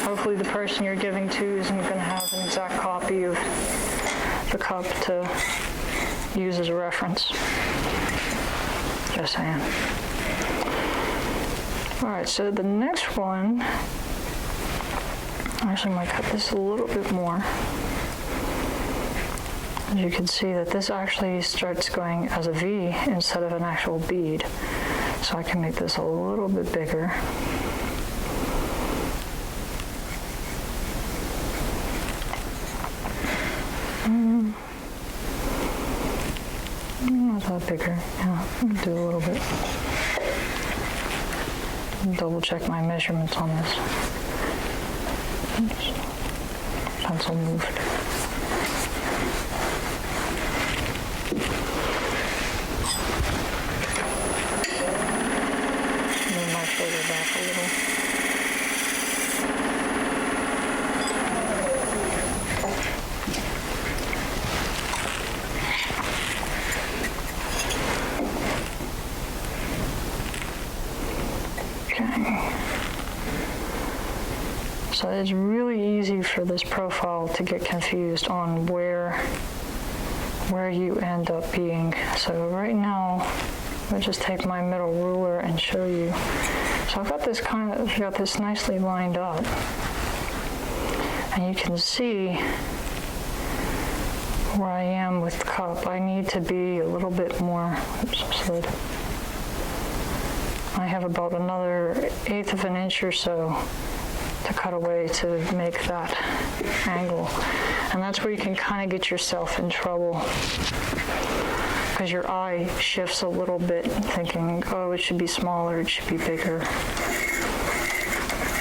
Hopefully the person you're giving to isn't going to have an exact copy of the cup to use as a reference. Just saying. Alright, so the next one, I actually might cut this a little bit more. As you can see that this actually starts going as a V instead of an actual bead. So I can make this a little bit bigger. Not that bigger. Yeah, I'll do a little bit. Double check my measurements on this. Oops. Pencil moved. Move my shoulder back a little. So it's really easy for this profile to get confused on where you end up being. So right now, I'll just take my middle ruler and show you. So I've got this nicely lined up, and you can see where I am with the cup. I need to be a little bit more. Oops, slid. I have about another 1/8 of an inch or so to cut away to make that angle. And that's where you can kind of get yourself in trouble, because your eye shifts a little bit, thinking, oh, it should be smaller, it should be bigger.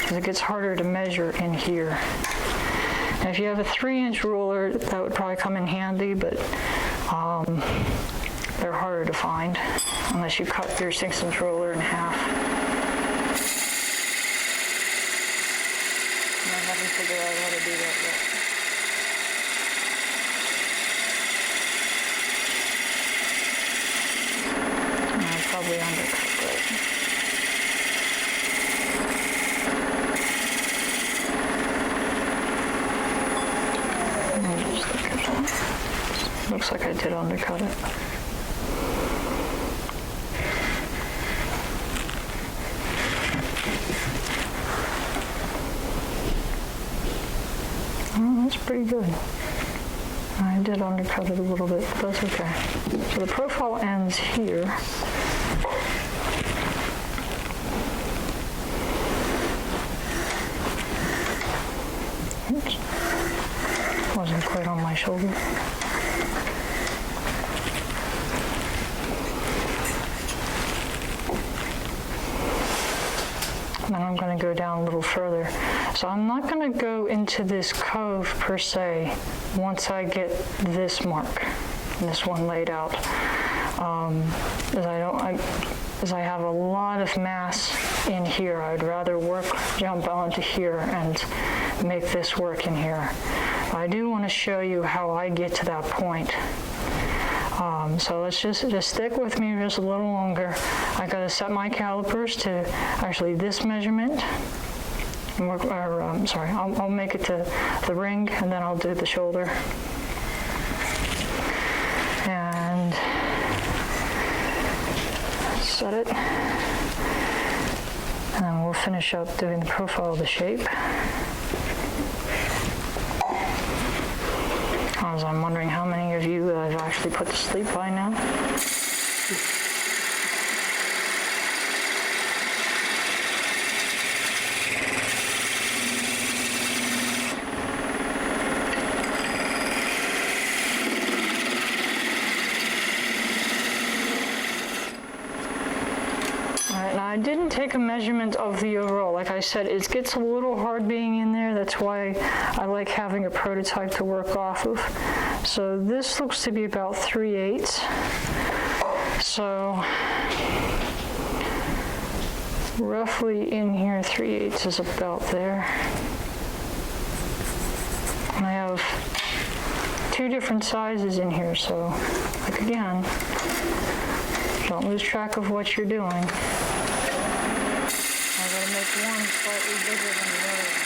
Because it gets harder to measure in here. Now, if you have a 3-inch ruler, that would probably come in handy, but they're harder to find unless you cut your 6-inch ruler in half. And I haven't figured out how to do that yet. And I probably undercut it. Looks like I did undercut it. Oh, that's pretty good. I did undercut it a little bit, but that's okay. So the profile ends here. Oops. Wasn't quite on my shoulder. Then I'm going to go down a little further. So I'm not going to go into this cove per se once I get this mark, this one laid out, as I have a lot of mass in here. I'd rather jump onto here and make this work in here. I do want to show you how I get to that point. So let's just stick with me just a little longer. I got to set my calipers to actually this measurement. I'll make it to the ring, and then I'll do the shoulder. And set it. And then we'll finish up doing the profile of the shape. As I'm wondering how many of you I've actually put to sleep by now. I didn't take a measurement of the overall. Like I said, it gets a little hard being in there. That's why I like having a prototype to work off of. So this looks to be about 3/8. So roughly in here, 3/8 is about there. And I have 2 different sizes in here. So, like again, don't lose track of what you're doing. Make one slightly bigger than the other one.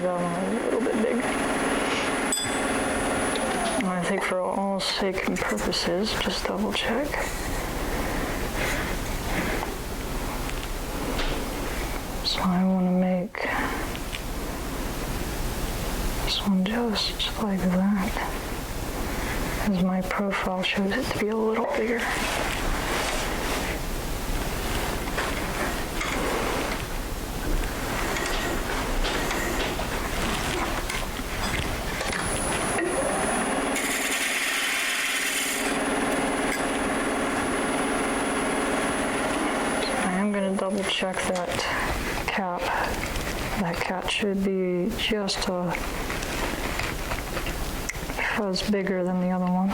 That one a little bit big. And I think for all sake and purposes, just double check. So I want to make this one just like that, as my profile shows it to be a little bigger. I am going to double check that cap. That cap should be just a fuzz bigger than the other one.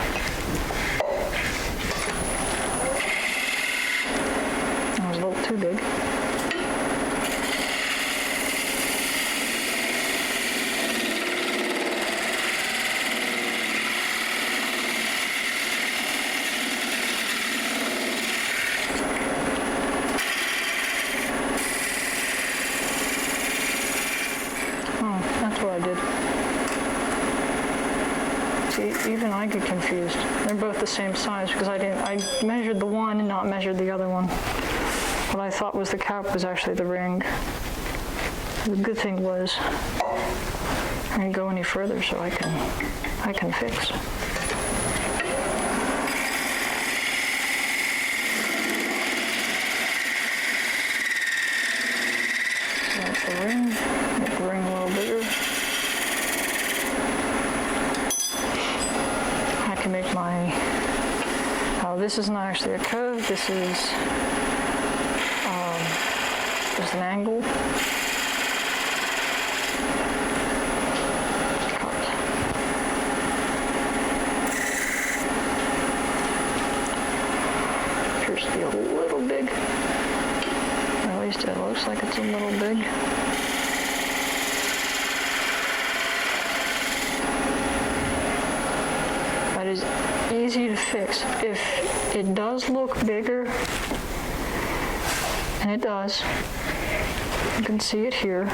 That was a little too big. Even I get confused. They're both the same size because I measured the one and not measured the other one. What I thought was the cap was actually the ring. The good thing was I didn't go any further, so I can fix. So the ring, make the ring a little bigger. I can make my, this is not actually a cove, this is just an angle. Appears to be a little big. Or at least it looks like it's a little big. That is easy to fix. If it does look bigger, and it does, you can see it here.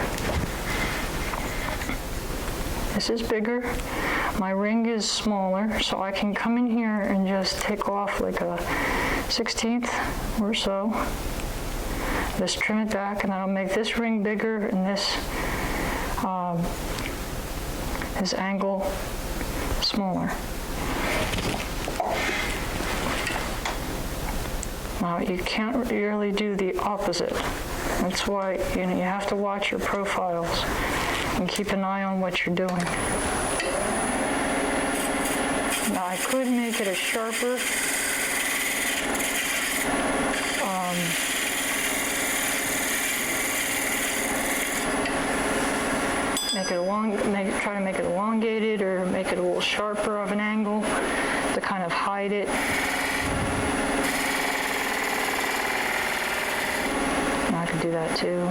This is bigger. My ring is smaller, so I can come in here and just take off like a 1/16 or so. Just trim it back, and then I'll make this ring bigger and this angle smaller. Now, you can't really do the opposite. That's why you have to watch your profiles and keep an eye on what you're doing. Now, I could make it a sharper. Try to make it elongated or make it a little sharper of an angle to kind of hide it. And I could do that too.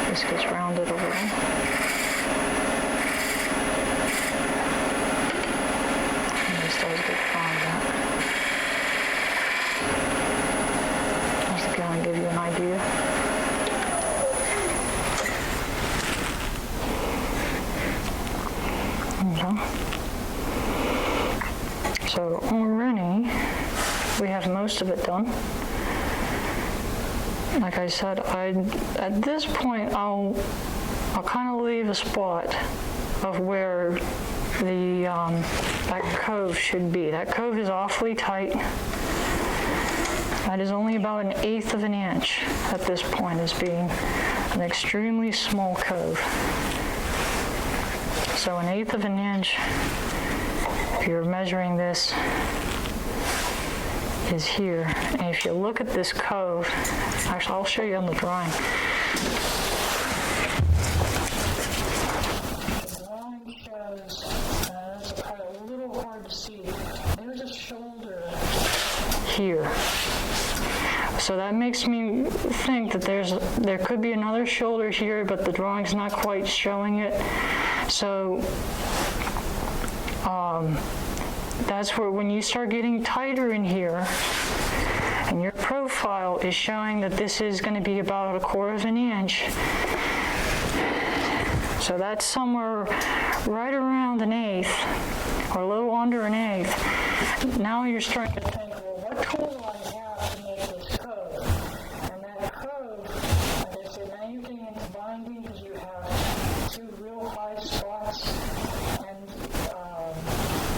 This gets rounded a little. And this does get fine. Just to kind of give you an idea. Okay. So already we have most of it done. Like I said, at this point I'll kind of leave a spot of where the that cove should be. That cove is awfully tight. That is only about 1/8 of an inch at this point, as being an extremely small cove. So 1/8 of an inch, if you're measuring this, is here. And if you look at this cove, actually I'll show you on the drawing. The drawing shows, it's probably a little hard to see, there's a shoulder here. So that makes me think that there could be another shoulder here, but the drawing's not quite showing it. So that's where, when you start getting tighter in here, and your profile is showing that this is going to be about 1/4 of an inch. So that's somewhere right around 1/8, or a little under 1/8. Now you're starting to think, well, what tool do I have to make this cove? And that cove, like I said, now you're getting into binding because you have 2 real high spots, and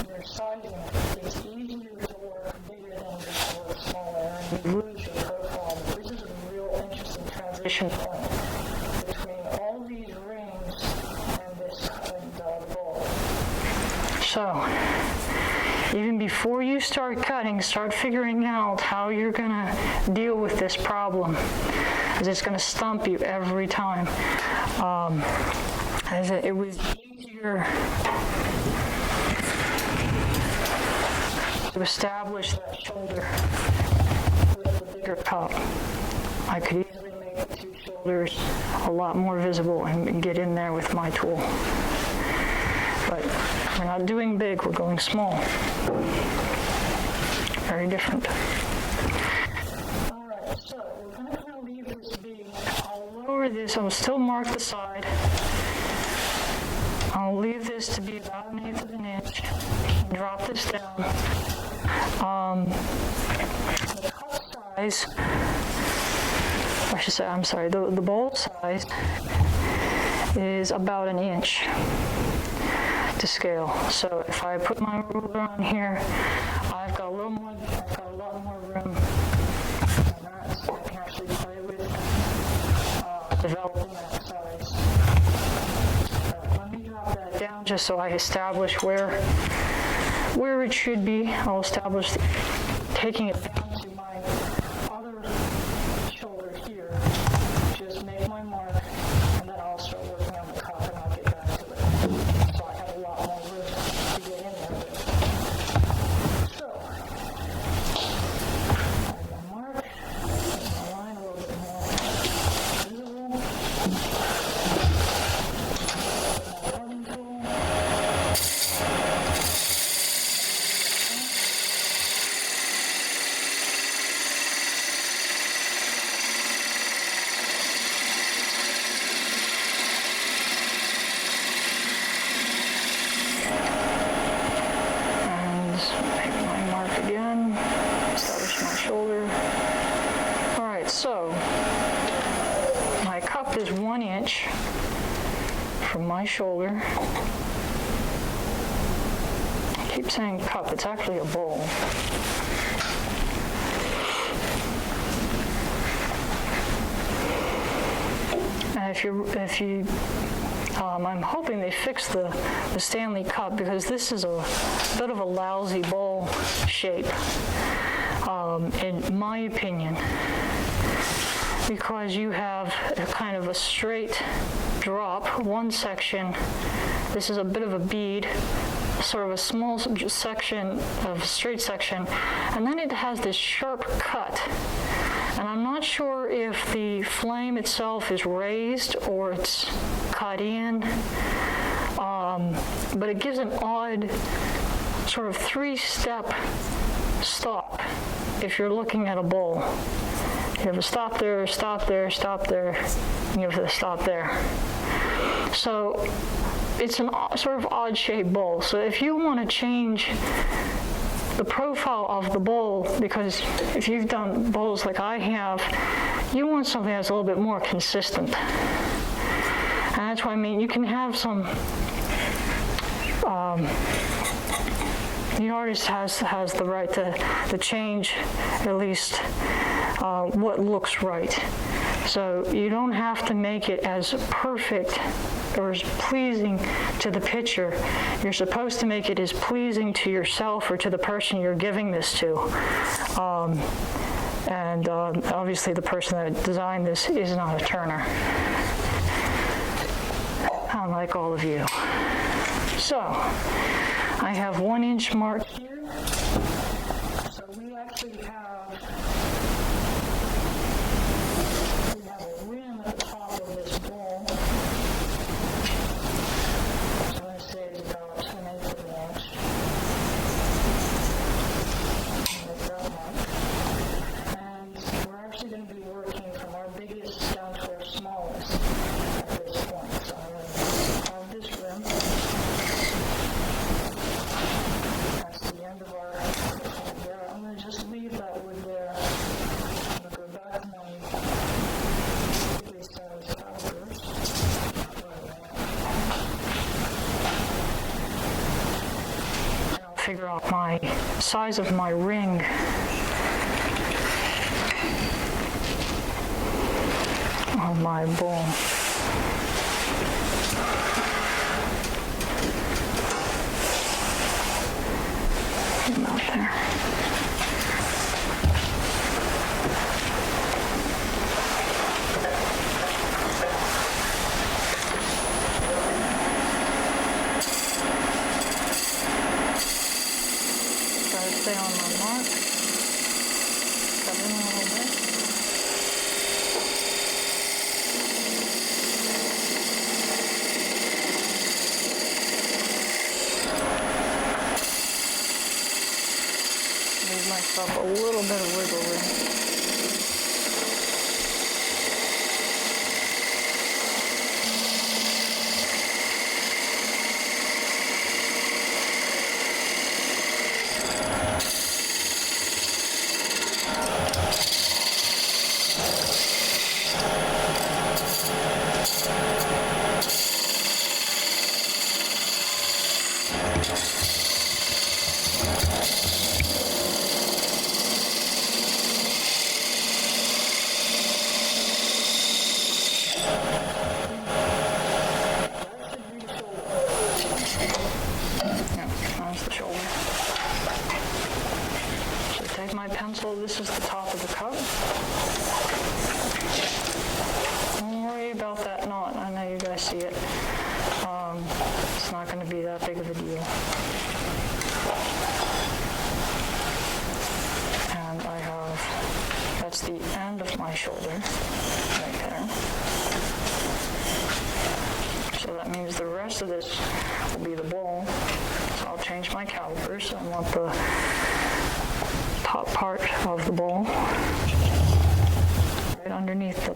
your sizing, it's easier to work bigger than it is to work smaller, and you lose your profile. This is a real interesting transition point between all these rings and this ball. So, even before you start cutting, start figuring out how you're going to deal with this problem, because it's going to stump you every time. It was easier to establish that shoulder with the bigger cup. I could easily make the 2 shoulders a lot more visible and get in there with my tool. But we're not doing big, we're going small. Very different. Alright, so we're going to kind of leave this be. I'll lower this, I'll still mark the side. I'll leave this to be about 1/8 of an inch. Drop this down. The cup size, I should say, I'm sorry, the bowl size is about 1 inch to scale. So if I put my ruler on here, I I've got a lot more room than that, so I can actually play with developing that size. Let me drop that down just so I establish where it should be. I'll establish taking it down to my other shoulder here. Just make my mark, and then I'll start working on the cup, and I'll get back to it. So I have a lot more room to get in there with. So, I have my mark, make my line a little bit more visible. Put my cutting tool. So, my cup is 1 inch from my shoulder. I keep saying cup, it's actually a bowl. And I'm hoping they fix the Stanley Cup, because this is a bit of a lousy bowl shape, in my opinion. Because you have a kind of a straight drop, one section, this is a bit of a bead, sort of a small section of straight section, and then it has this sharp cut. And I'm not sure if the flame itself is raised or it's cut in, but it gives an odd sort of 3-step stop if you're looking at a bowl. You have to stop there, stop there, stop there, and you have to stop there. So it's an sort of odd-shaped bowl. So if you want to change the profile of the bowl, because if you've done bowls like I have, you want something that's a little bit more consistent. And that's why I mean, you can have some, the artist has the right to change at least what looks right. So you don't have to make it as perfect or as pleasing to the picture. You're supposed to make it as pleasing to yourself or to the person you're giving this to. And obviously the person that designed this is not a turner, unlike all of you. So I have 1 inch mark here. So we actually have a rim at the top of this bowl. I'm going to say it's about 1/8 of an inch. Make that mark. And we're actually going to be working from our biggest down to our smallest at this point. So I'm going to have this rim. That's the end of our there. I'm going to just leave that wood there. I'm going to go back to my size calipers. And I'll figure out my size of my ring. On my bowl. Out there. Try to stay on my mark. Cut in a little bit. Leave myself a little bit of wiggle room. pencil, this is the top of the cup. Don't worry about that knot. I know you guys see it. It's not going to be that big of a deal. And I have, that's the end of my shoulder right there. So that means the rest of this will be the bowl. So I'll change my calipers. So I want the top part of the bowl right underneath the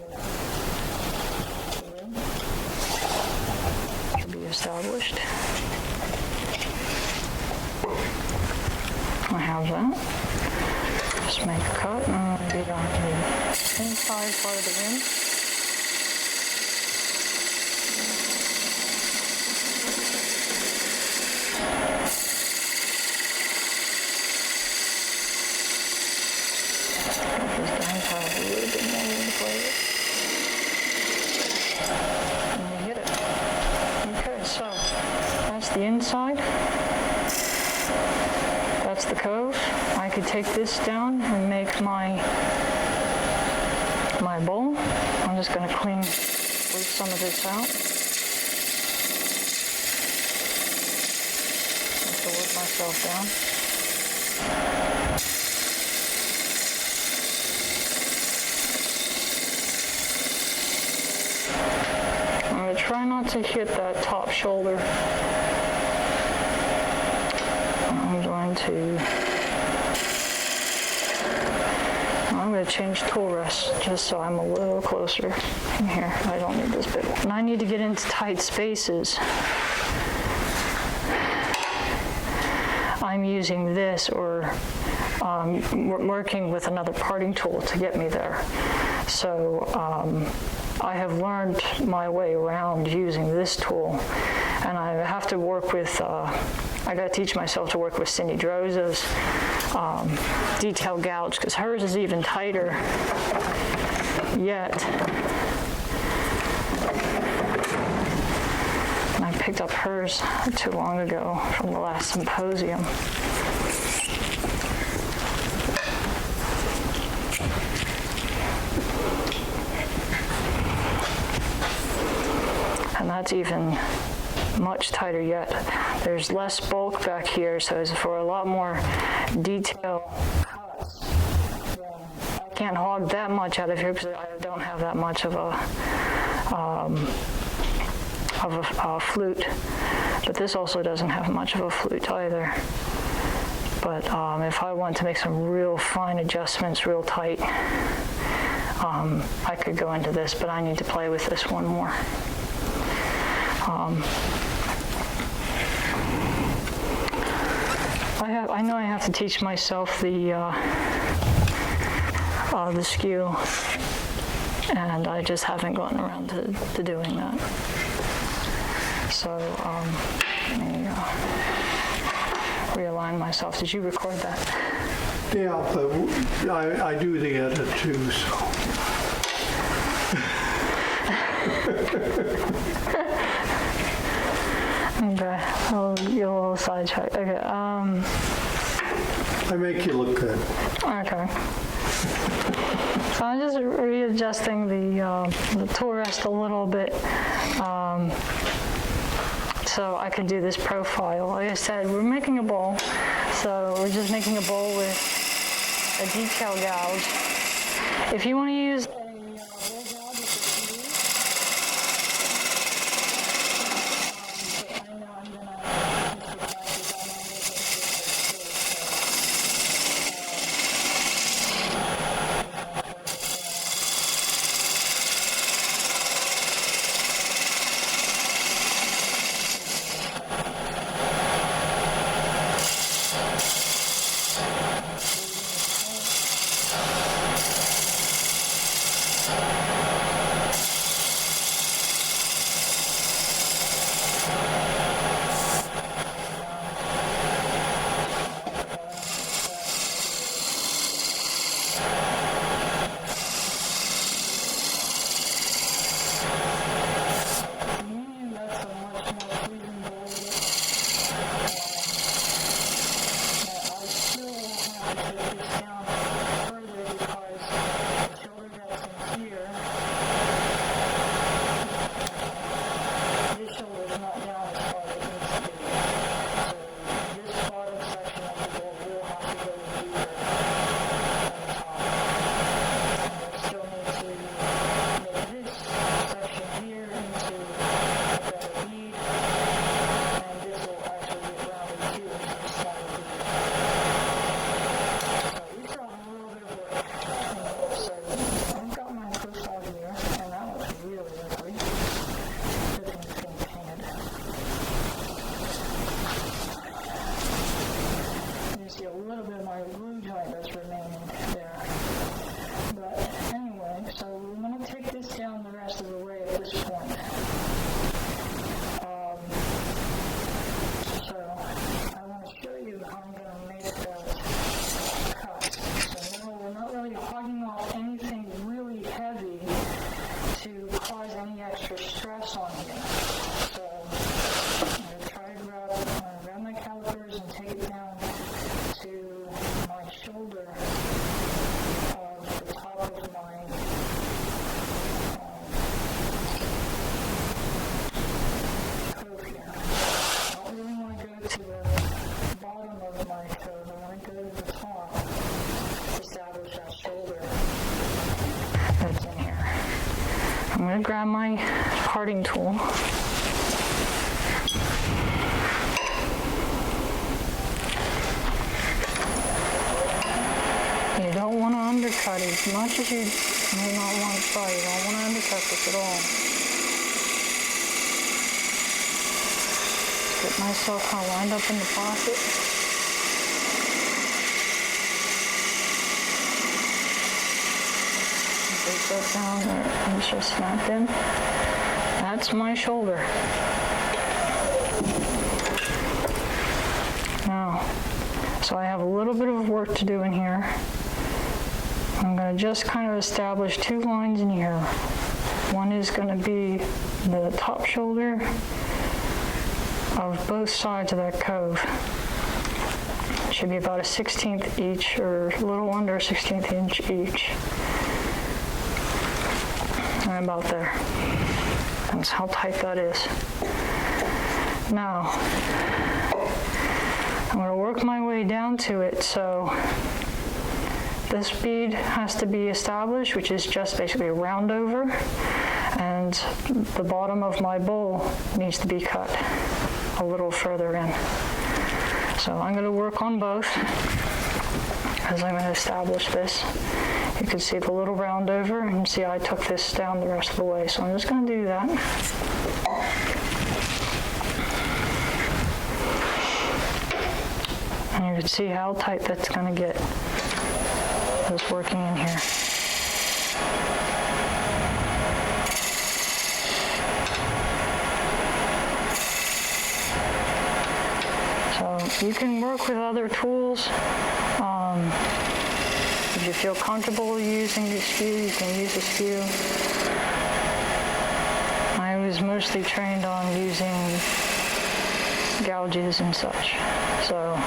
rim to be established. I have that. Just make a cut and I'm going to be on the inside part of the rim. The inside, that's the cove. I could take this down and make my bowl. I'm just going to leave some of this out. I have to work myself down. I'm going to try not to hit that top shoulder. I'm going to change tool rests just so I'm a little closer in here. I don't need this big one. And I need to get into tight spaces. I'm using this or working with another parting tool to get me there. So I have learned my way around using this tool, and I have to work with I got to teach myself to work with Cindy Droza's detail gouge, because hers is even tighter yet. And I picked up hers too long ago from the last symposium. And that's even much tighter yet. There's less bulk back here, so it's for a lot more detail cuts. I can't hog that much out of here because I don't have that much of a flute. But this also doesn't have much of a flute either. But if I want to make some real fine adjustments, real tight, I could go into this, but I need to play with this one more. I know I have to teach myself the skew, and I just haven't gotten around to doing that. So let me realign myself. Did you record that? Yeah, but I do the edit too, so. Okay, I'll get a little sidetracked. Okay, I make you look good. Okay. So I'm just readjusting the tool rest a little bit so I can do this profile. Like I said, we're making a bowl, so we're just making a bowl with a detail gouge. If you want to use going to grab my parting tool. You don't want to undercut it as much as you may not want to try. You don't want to undercut this at all. Get myself kind of lined up in the pocket. Take that down there and just snap in. That's my shoulder. Now, so I have a little bit of work to do in here. I'm going to just kind of establish two lines in here. One is going to be the top shoulder of both sides of that cove. It should be about a 1/16 each, or a little under a 1/16 inch each. And about there. That's how tight that is. Now, I'm going to work my way down to it, so this bead has to be established, which is just basically a round over, and the bottom of my bowl needs to be cut a little further in. So I'm going to work on both as I'm going to establish this. You can see the little round over, and see I took this down the rest of the way. So I'm just going to do that. And you can see how tight that's going to get just working in here. So you can work with other tools. If you feel comfortable using the skew, you can use a skew. I was mostly trained on using gouges and such. So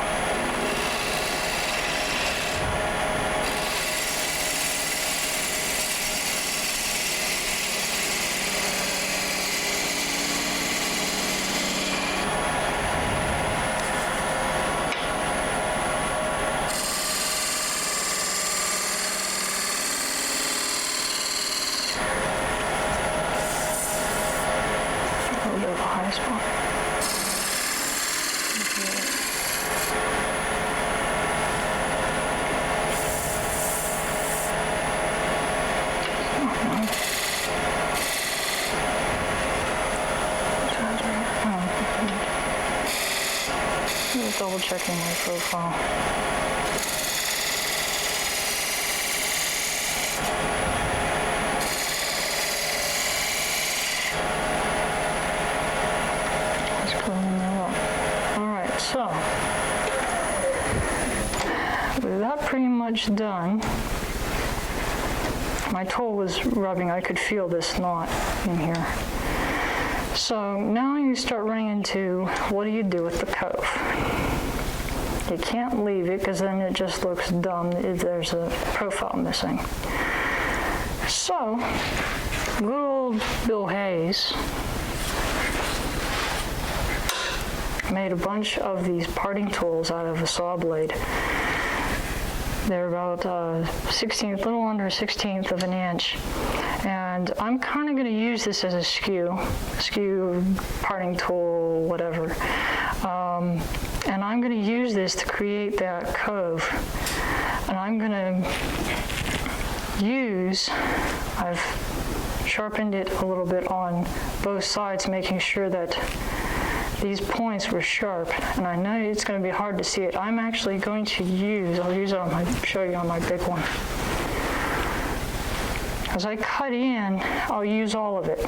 double checking my profile. Just cleaning that up. All right, so with that pretty much done, my tool was rubbing. I could feel this knot in here. So now you start running into, what do you do with the cove? You can't leave it because then it just looks dumb if there's a profile missing. So, good old Bill Hayes made a bunch of these parting tools out of a saw blade. They're about 1/16, a little under a 1/16 of an inch. And I'm kind of going to use this as a skew, parting tool, whatever. And I'm going to use this to create that cove. And I'm going to use, I've sharpened it a little bit on both sides, making sure that these points were sharp. And I know it's going to be hard to see it. I'm actually going to use, I'll use it on my, show you on my big one. As I cut in, I'll use all of it.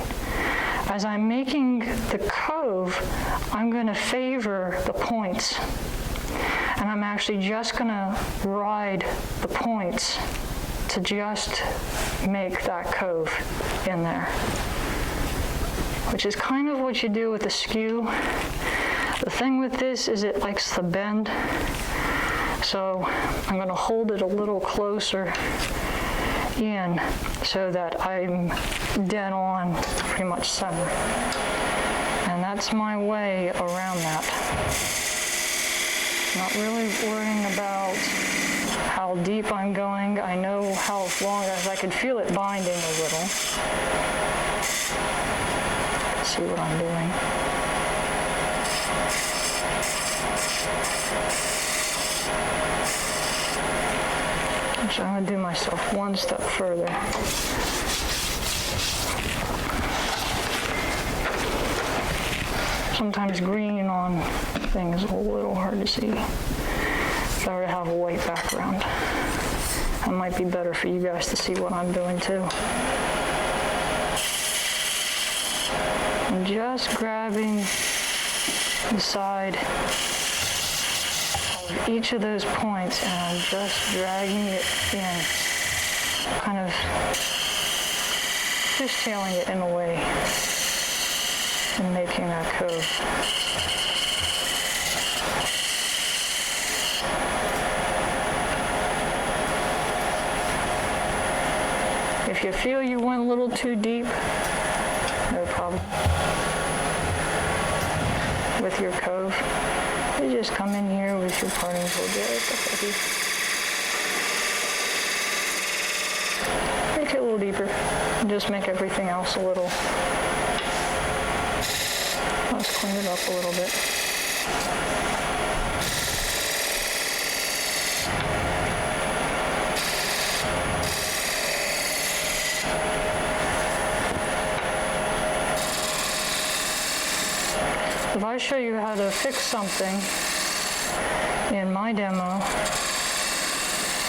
As I'm making the cove, I'm going to favor the points. And I'm actually just going to ride the points to just make that cove in there. Which is kind of what you do with the skew. The thing with this is it likes to bend. So I'm going to hold it a little closer in so that I'm dead on pretty much center. And that's my way around that. Not really worrying about how deep I'm going. I know how long, as I could feel it binding a little. See what I'm doing. So I'm going to do myself one step further. Sometimes green on things is a little hard to see. If I were to have a white background, that might be better for you guys to see what I'm doing too. I'm just grabbing the side of each of those points and I'm just dragging it in, kind of fishtailing it in a way and making that cove. If you feel you went a little too deep, no problem. With your cove, you just come in here with your parting tool just make it a little deeper and just make everything else a little. Let's clean it up a little bit. If I show you how to fix something in my demo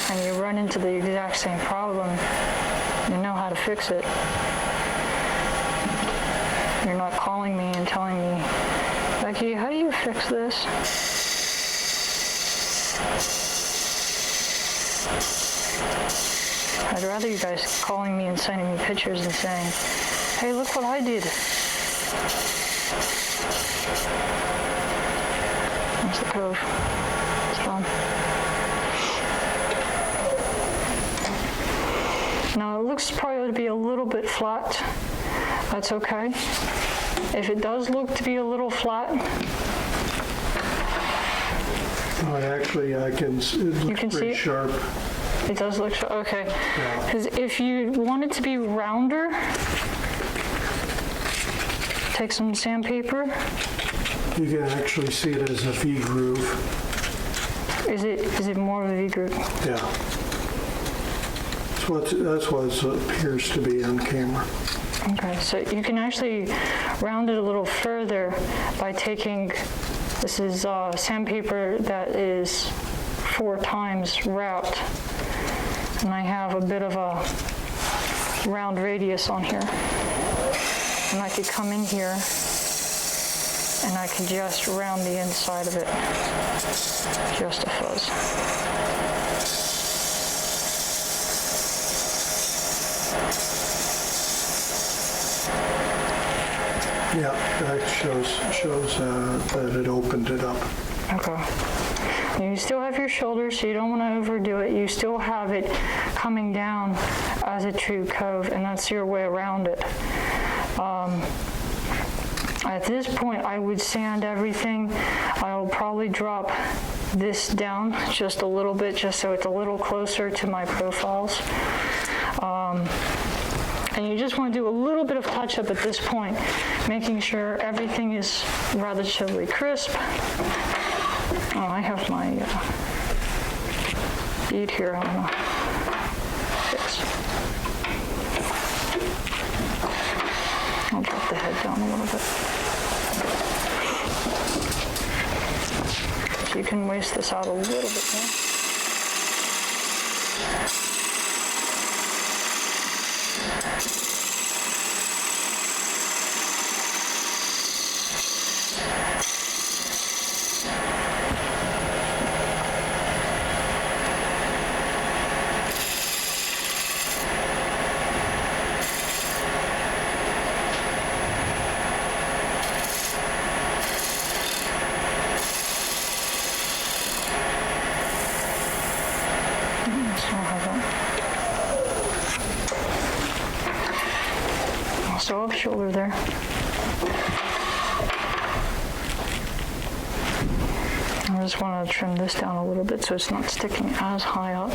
and you run into the exact same problem, you know how to fix it. You're not calling me and telling me, Becky, how do you fix this? I'd rather you guys calling me and sending me pictures and saying, hey, look what I did. That's the cove. It's done. Now it looks probably to be a little bit flat. That's okay. If it does look to be a little flat, actually, I can. It looks pretty sharp. It does look sharp. Okay. Because if you want it to be rounder, take some sandpaper. You can actually see it as a V groove. Is it more of a V groove? Yeah. That's what it appears to be on camera. Okay, so you can actually round it a little further by taking, this is sandpaper that is 4 times wrapped, and I have a bit of a round radius on here. And I could come in here and I could just round the inside of it, just a fuzz. Yeah, that shows that it opened it up. Okay. You still have your shoulder, so you don't want to overdo it. You still have it coming down as a true cove, and that's your way around it. At this point, I would sand everything. I'll probably drop this down just a little bit, just so it's a little closer to my profiles. And you just want to do a little bit of touch-up at this point, making sure everything is relatively crisp. Oh, I have my bead here I want to fix. I'll drop the head down a little bit. So you can waste this out a little bit more. So off shoulder there. I just want to trim this down a little bit so it's not sticking as high up.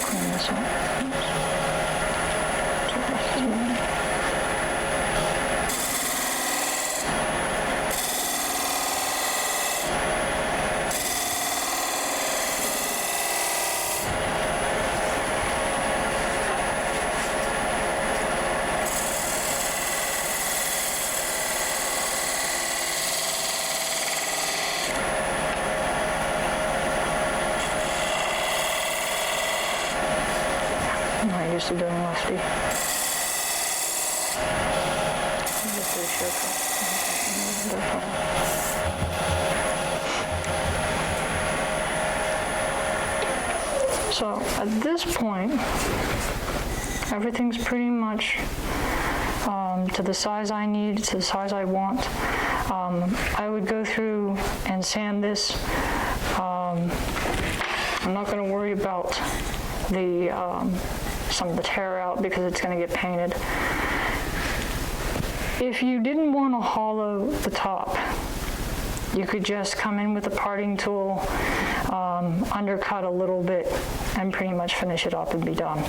Clean this up. Oops. I'm not used to doing lefty. So at this point, everything's pretty much to the size I need, to the size I want. I would go through and sand this. I'm not going to worry about some of the tear out because it's going to get painted. If you didn't want to hollow the top, you could just come in with a parting tool, undercut a little bit, and pretty much finish it up and be done.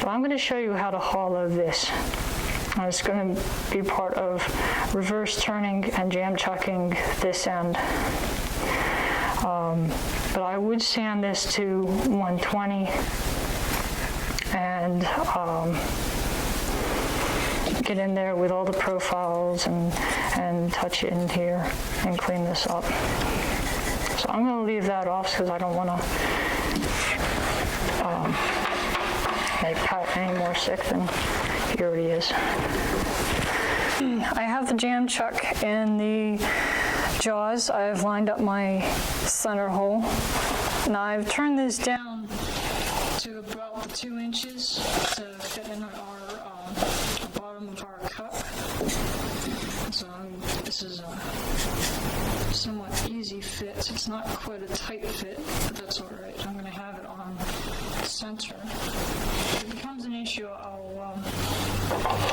But I'm going to show you how to hollow this. And it's going to be part of reverse turning and jam chucking this end. But I would sand this to 120 and get in there with all the profiles and touch it in here and clean this up. So I'm going to leave that off because I don't want to make Pat any more sick than he already is. I have the jam chuck in the jaws. I've lined up my center hole. Now I've turned this down to about the 2 inches to fit in our bottom of our cup. So this is a somewhat easy fit. It's not quite a tight fit, but that's all right. I'm going to have it on center. If it becomes an issue, I'll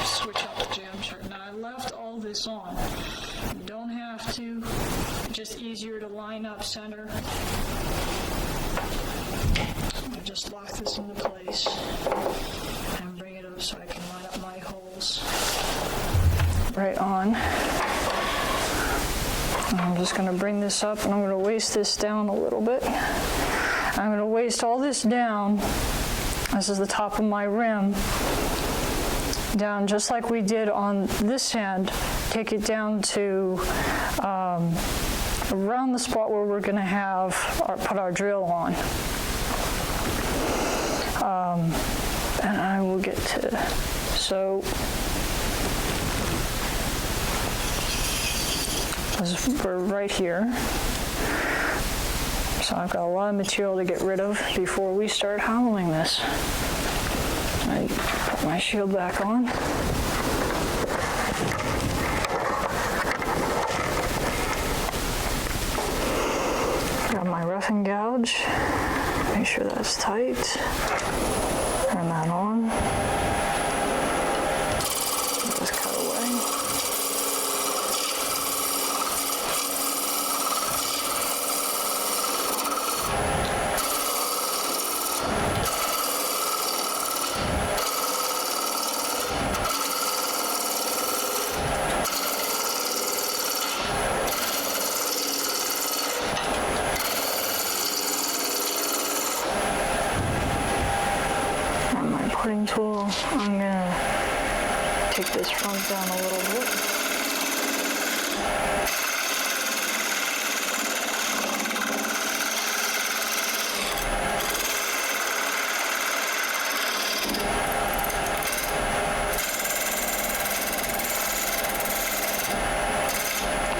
switch out the jam chuck. Now I left all this on. You don't have to. Just easier to line up center. I just lock this into place and bring it up so I can line up my holes right on. I'm just going to bring this up and I'm going to waste this down a little bit. I'm going to waste all this down. This is the top of my rim. Down just like we did on this end. Take it down to around the spot where we're going to put our drill on. And I will get to, so we're right here. So I've got a lot of material to get rid of before we start hollowing this. I put my shield back on. Got my rough and gouge. Make sure that's tight. Turn that on. Just cut away. Tool, I'm going to take this front down a little bit.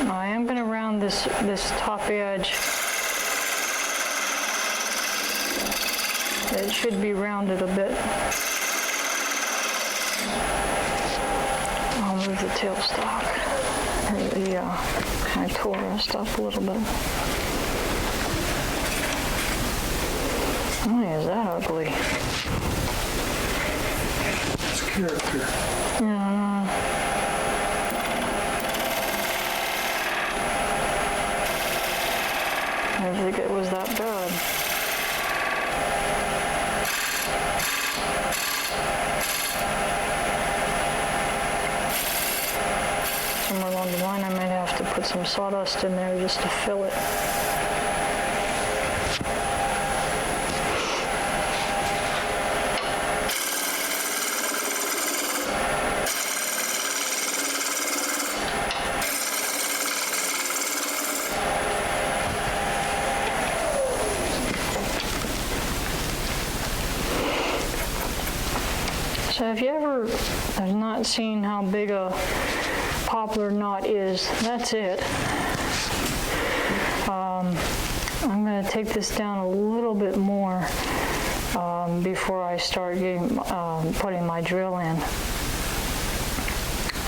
Now I am going to round this top edge. It should be rounded a bit. I'll move the tailstock, or the kind of twist up a little bit. Oh, is that ugly? It's character. Yeah. think it was that bad. Somewhere along the line, I might have to put some sawdust in there just to fill it. So if you ever have not seen how big a poplar knot is, that's it. I'm going to take this down a little bit more before I start putting my drill in.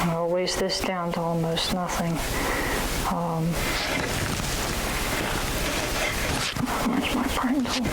I'll waste this down to almost nothing. Where's my parting tool?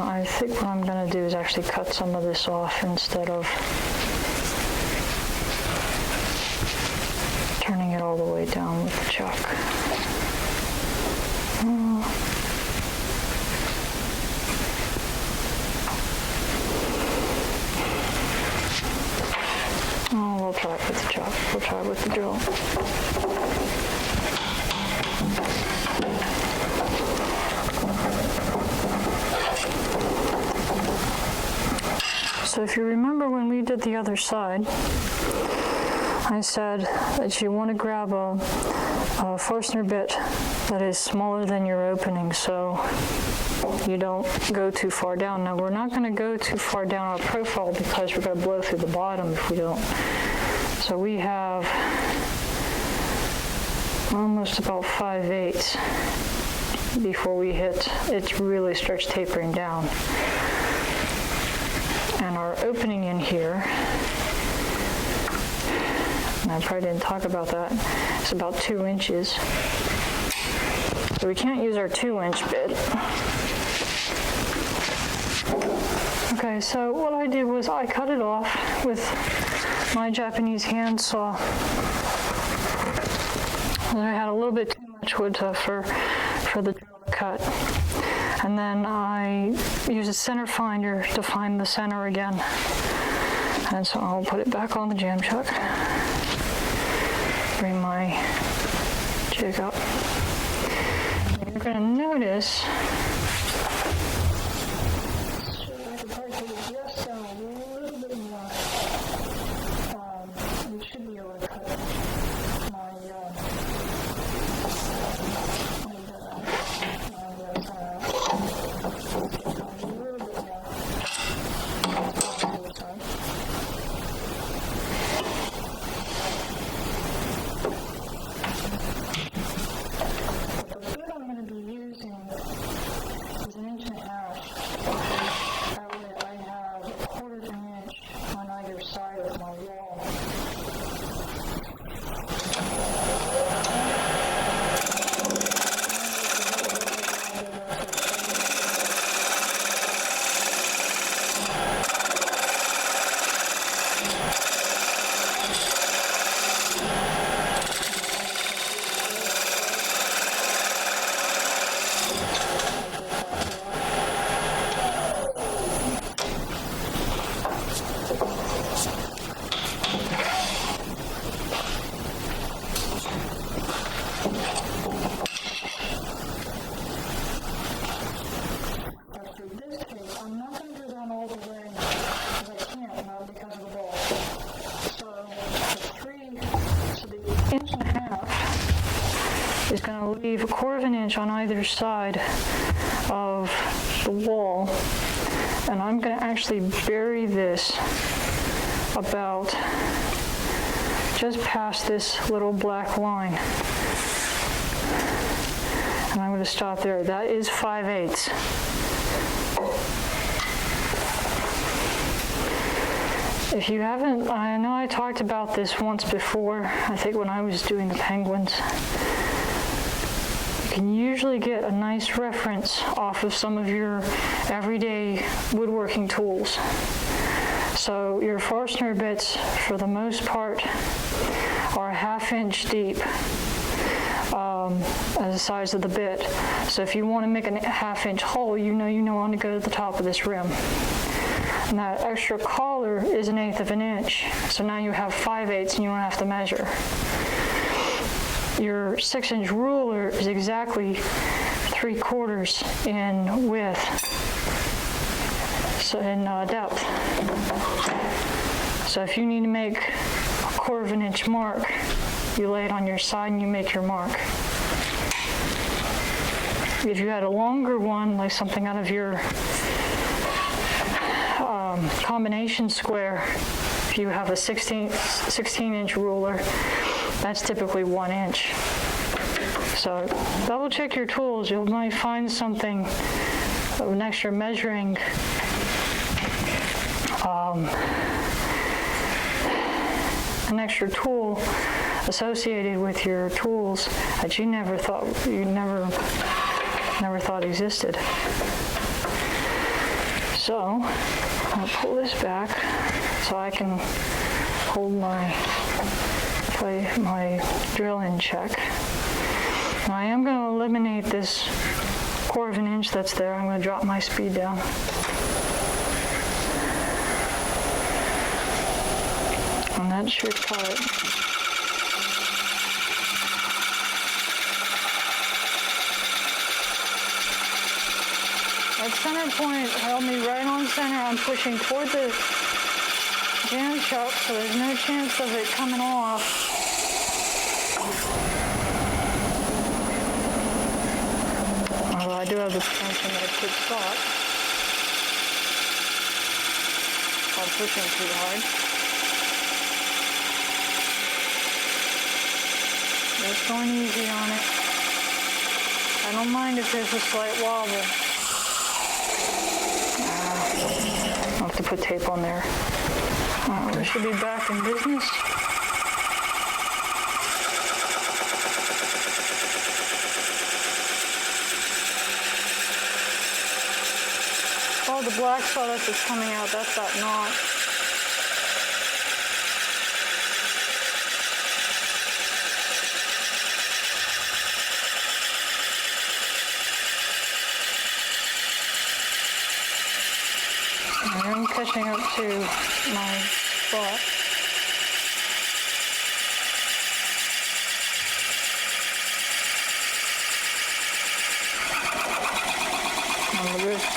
I think what I'm going to do is actually cut some of this off instead of turning it all the way down with the chuck. Oh, we'll try it with the chuck. We'll try it with the drill. So if you remember when we did the other side, I said that you want to grab a Forstner bit that is smaller than your opening so you don't go too far down. Now we're not going to go too far down our profile because we're going to blow through the bottom if we don't. So we have almost about 5/8 before we hit, it really starts tapering down. And our opening in here, and I probably didn't talk about that, it's about 2 inches. So we can't use our 2-inch bit. Okay, so what I did was I cut it off with my Japanese handsaw. I had a little bit too much wood for the drill to cut. And then I use a center finder to find the center again. And so I'll put it back on the jam chuck. Bring my jig up. And you're going to notice, I could probably put it just down a little bit more. We should be able to cut my is going to leave 1/4 inch on either side of the wall, and I'm going to actually bury this about just past this little black line. And I'm going to stop there. That is 5/8. If you haven't, I know I talked about this once before, I think when I was doing the penguins. You can usually get a nice reference off of some of your everyday woodworking tools. So your Forstner bits, for the most part, are a 1/2 inch deep as the size of the bit. So if you want to make a 1/2 inch hole, you want to go to the top of this rim. And that extra collar is 1/8 of an inch. So now you have 5/8 and you don't have to measure. Your 6-inch ruler is exactly 3/4 in width, so in depth. So if you need to make a 1/4 of an inch mark, you lay it on your side and you make your mark. If you had a longer one, like something out of your combination square, if you have a 16-inch ruler, that's typically 1 inch. So double check your tools. You might find something, an extra measuring an extra tool associated with your tools that you never thought existed. So I'll pull this back so I can hold my drill in check. Now I am going to eliminate this 1/4 of an inch that's there. I'm going to drop my speed down. And that should cut it. That center point held me right on center. I'm pushing toward the jam chuck, so there's no chance of it coming off. Although I do have the potential that it could stop. If I'm pushing too hard. Just going easy on it. I don't mind if there's a slight wobble. I'll have to put tape on there. We should be back in business. Oh, the black sawdust that's coming out, that's that knot. I'm catching up to my spot. On the wrist.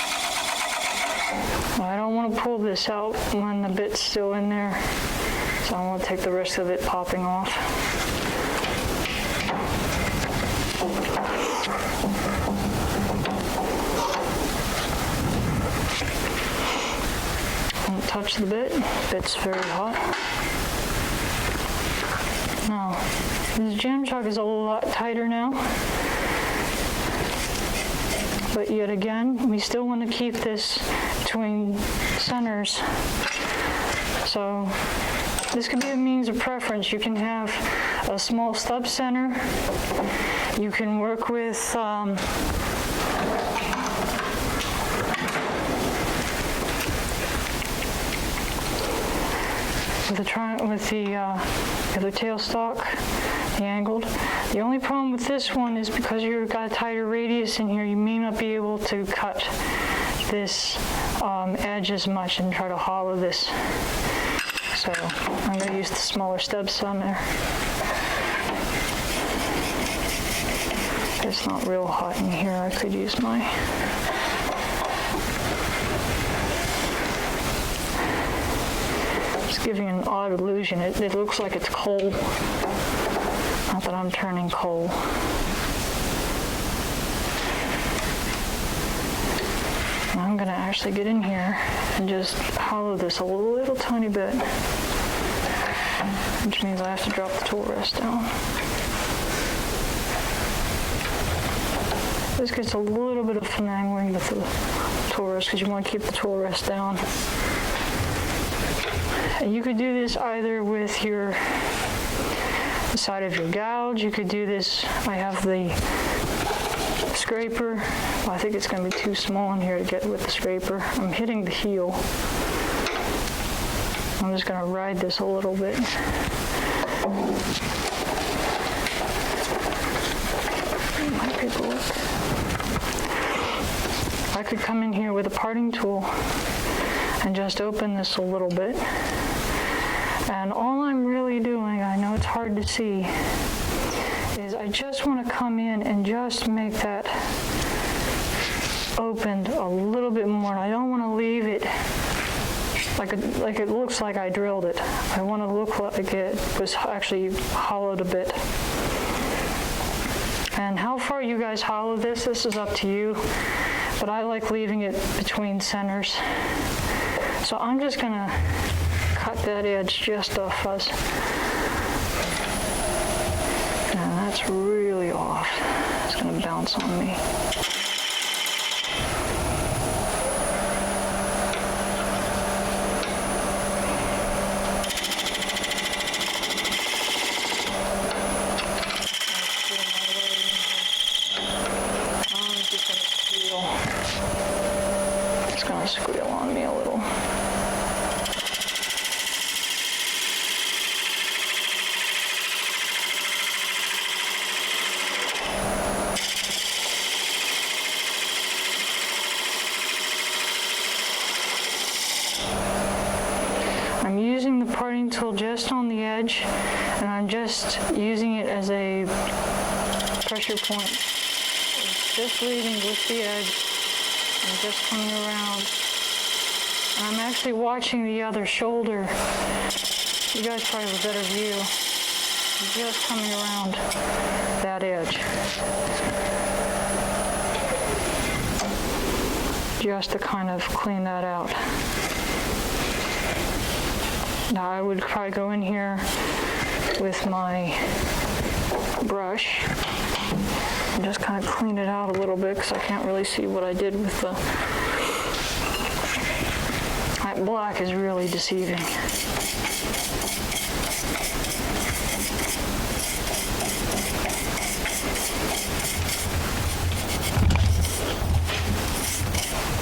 I don't want to pull this out when the bit's still in there, so I won't take the risk of it popping off. Don't touch the bit. Bit's very hot. Now, this jam chuck is a lot tighter now. But yet again, we still want to keep this between centers. So this could be a means of preference. You can have a small stub center. You can work with the tailstock, the angled. The only problem with this one is because you've got a tighter radius in here, you may not be able to cut this edge as much and try to hollow this. So I'm going to use the smaller stub center. It's not real hot in here. I could use my giving an odd illusion. It looks like it's coal. Not that I'm turning coal. I'm I'm gonna actually get in here and just hollow this a little tiny bit, which means I have to drop the tool rest down. This gets a little bit of finagling with the tool rest because you want to keep the tool rest down. And you could do this either with the side of your gouge. You could do this, I have the scraper. Well, I think it's going to be too small in here to get with the scraper. I'm hitting the heel. I'm just going to ride this a little bit. Might take a look. I could come in here with a parting tool and just open this a little bit. And all I'm really doing, I know it's hard to see, is I just want to come in and just make that opened a little bit more. And I don't want to leave it like it looks like I drilled it. I want to look like it was actually hollowed a bit. And how far you guys hollow this is up to you, but I like leaving it between centers. So I'm just gonna cut that edge just off us. And that's really off. It's gonna bounce on me. It's gonna squeal on me a little. I'm using the parting tool just on the edge, and I'm just using it as a pressure point. It's just leading with the edge and just coming around. And I'm actually watching the other shoulder. You guys probably have a better view. Just coming around that edge. Just to kind of clean that out. Now I would probably go in here with my brush and just kind of clean it out a little bit because I can't really see what I did with the... That black is really deceiving.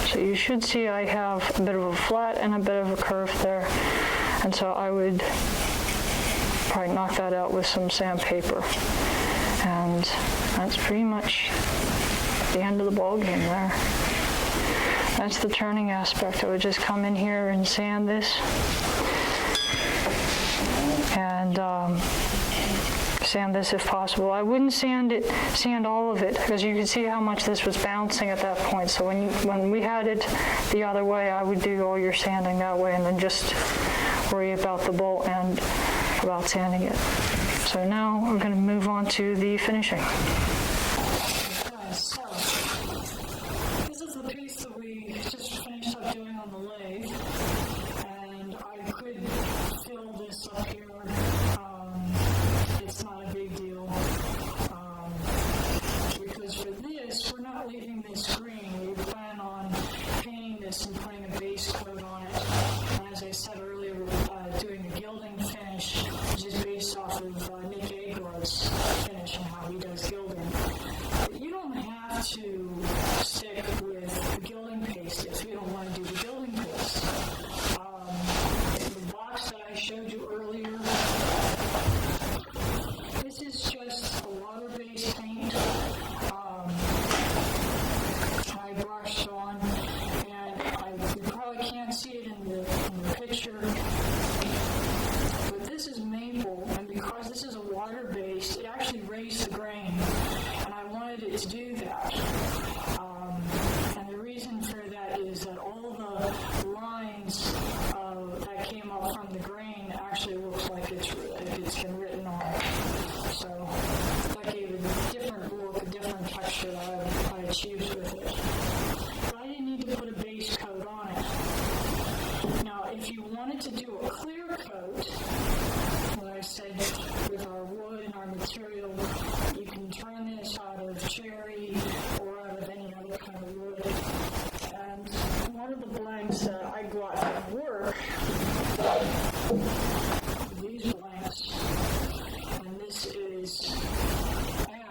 So you should see I have a bit of a flat and a bit of a curve there. And so I would probably knock that out with some sandpaper. And that's pretty much the end of the ball game there. That's the turning aspect. I would just come in here and sand this. And sand this if possible. I wouldn't sand all of it, because you can see how much this was bouncing at that point. So when we had it the other way, I would do all your sanding that way and then just worry about the bolt and about sanding it. So now we're going to move on to the finishing. Okay, so this is the piece that we just finished up doing on the lathe, and I could fill this up here. It's not a big deal, because for this, we're not leaving this green. We plan on painting this and putting a base coat on it. And as I said earlier, doing a gilding finish, which is based off of Nick Agrod's finish and how he does gilding. But you don't have to stick with the gilding paste if you don't want to do the gilding paste. The box that I showed you earlier, this is just a water-based paint I brushed on, and you probably can't see it in the picture, but this is maple, and because this is a water-based, it actually raised the grain, and I wanted it to do that. And the reason for that is that all the lines that came up from the grain actually looks like it's been written on. So that gave a different look, a different texture that I achieved with it. But I didn't need to put a base blanks that I got from work, these blanks, and this is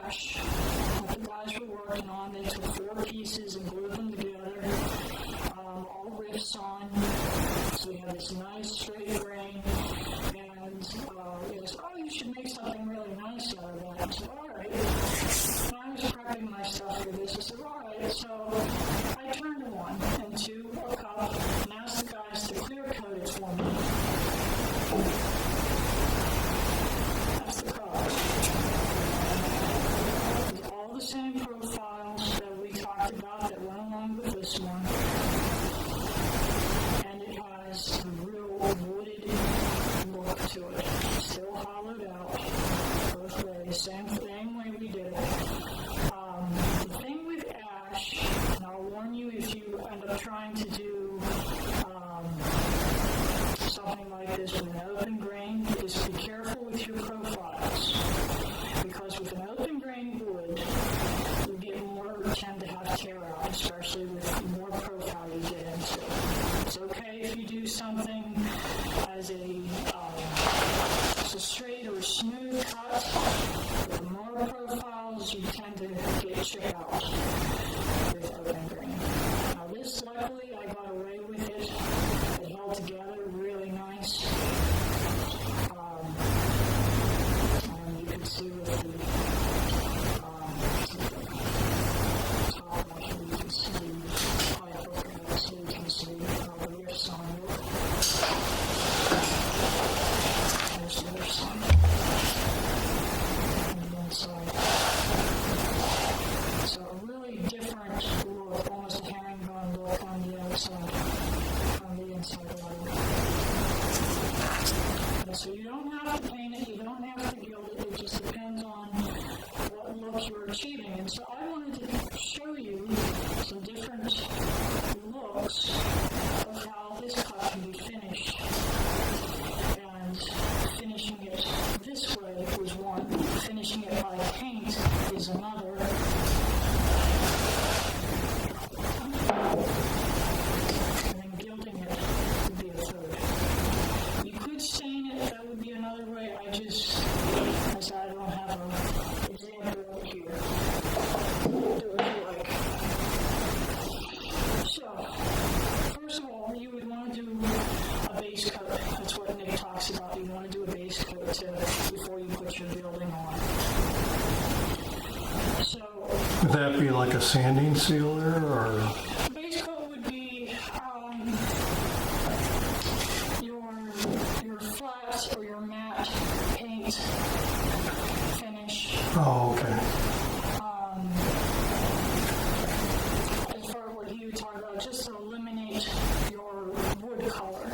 ash that the guys were working on. They took 4 pieces and glued them together, all riffs on, so we have this nice straight grain, and it was, oh, you should make something really nice out of that. I said, all right. And I was prepping my stuff for this. I said, all right, so I turned one into a cup and asked the guys to clear coat it for me. That's the cup. With all the same profiles that we talked about that went along with this one. And it has a real wooded look to it. Still hollowed out both ways, same way we did it. The thing with ash, and I'll warn you if you end up trying to do something like this with an open grain, is be careful with your profiles. Because with an open grain wood, you tend to have tear out, especially with the more profile you get into. It's okay if you do something as a straight or smooth cut. With the more profiles, you tend to get chip out with open grain. Now this, luckily, I got away with it. It held together really nice. And you can see with the top right here, you can see the pipe over, so you can see the riffs on it. There's the riffs on it. And the inside. So a really different look, almost a herringbone look on the outside, on the inside of it. And so you don't have to paint it, you don't have to gild it, it just depends on what look you're achieving. And so I wanted to show you some different looks of how this cup can be finished. And finishing it this way was one, finishing it by paint is another. And then gilding it would be a third. You could stain it, that would be another way. I said I don't have an example over here. Do it if you like. So, first of all, you would want to do a base coat. That's what Nick talks about. You want to do a base coat before you put your building on. So, Would that be like a sanding sealer or? Base coat would be your flat or your matte paint finish. Oh, okay. As far as what he would talk about, just to eliminate your wood color.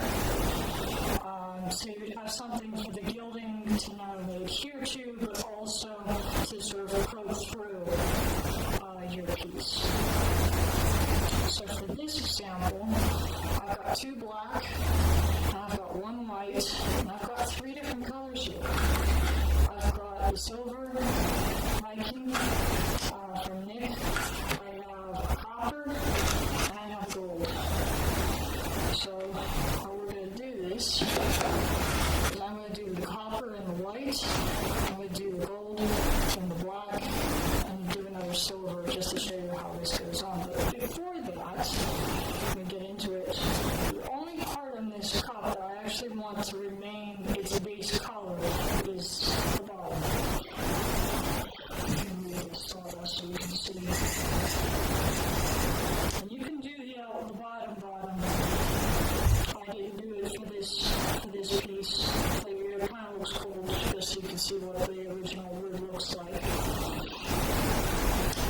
So you would have something for the gilding to not only adhere to, but also to sort of poke through your piece. So for this example, I've got 2 black, and I've got 1 white, and I've got 3 different colors here. I've got the silver Viking from Nick, I have copper, and I have gold. So how we're going to do this is I'm going to do the copper and the white, I'm going to do the gold and the black, and do another silver just to show you how this goes on. But before that, we get into it. The only part on this cup that I actually want to remain its base color is the bottom. You can move this sawdust so you can see. And you can do the bottom. I didn't do it for this piece. It kind of looks cool just so you can see what the original wood looks like.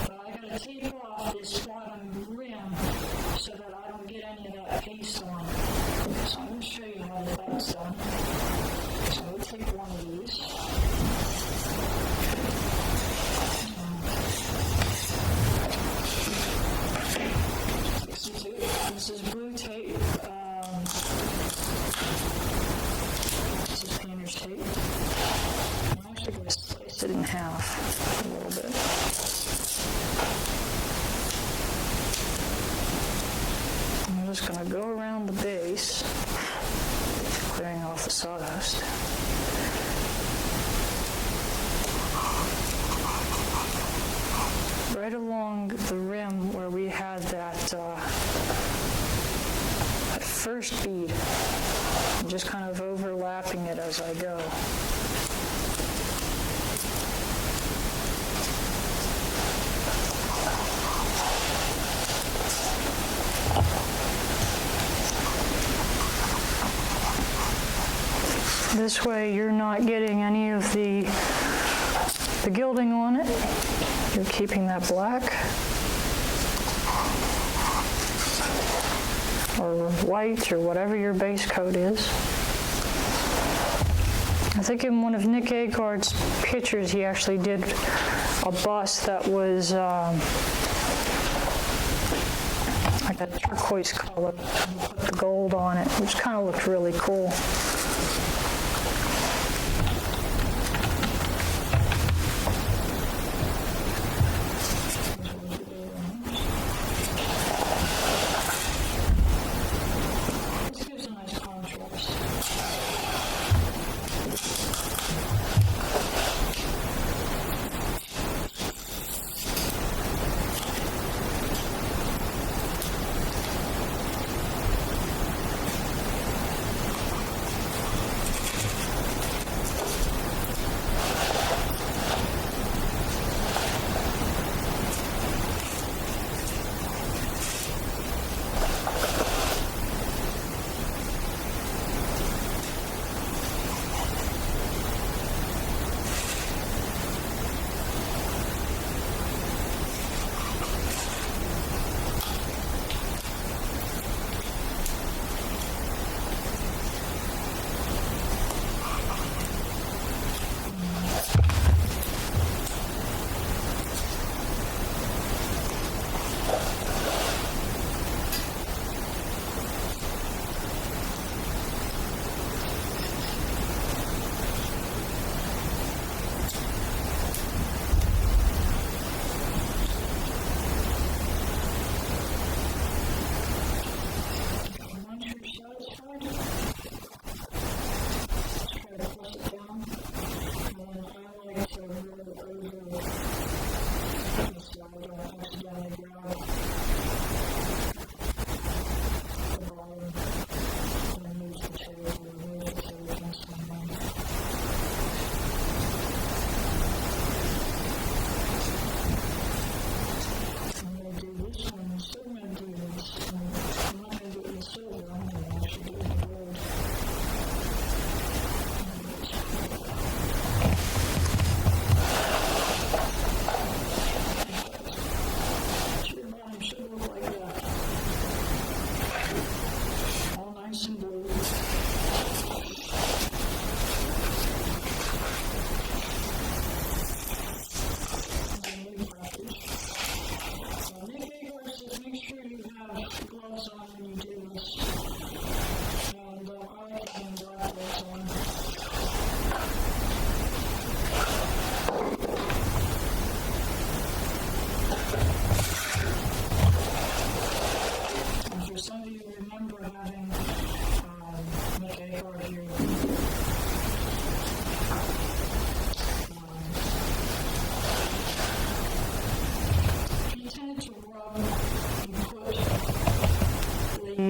But I gotta tape off this bottom rim so that I don't get any of that paste on. So I'm going to show you how that's done. So we'll take one of these. This is blue tape. This is painter's tape. I'm actually going to slice it in half a little bit. And just going to go around the base, clearing off the sawdust. Right along the rim where we had that first bead, I'm just kind of overlapping it as I go. This way you're not getting any of the gilding on it. You're keeping that black or white or whatever your base coat is. I think in one of Nick Agard's pictures he actually did a bust that was like a turquoise color. He put the gold on it, which kind of looked really cool.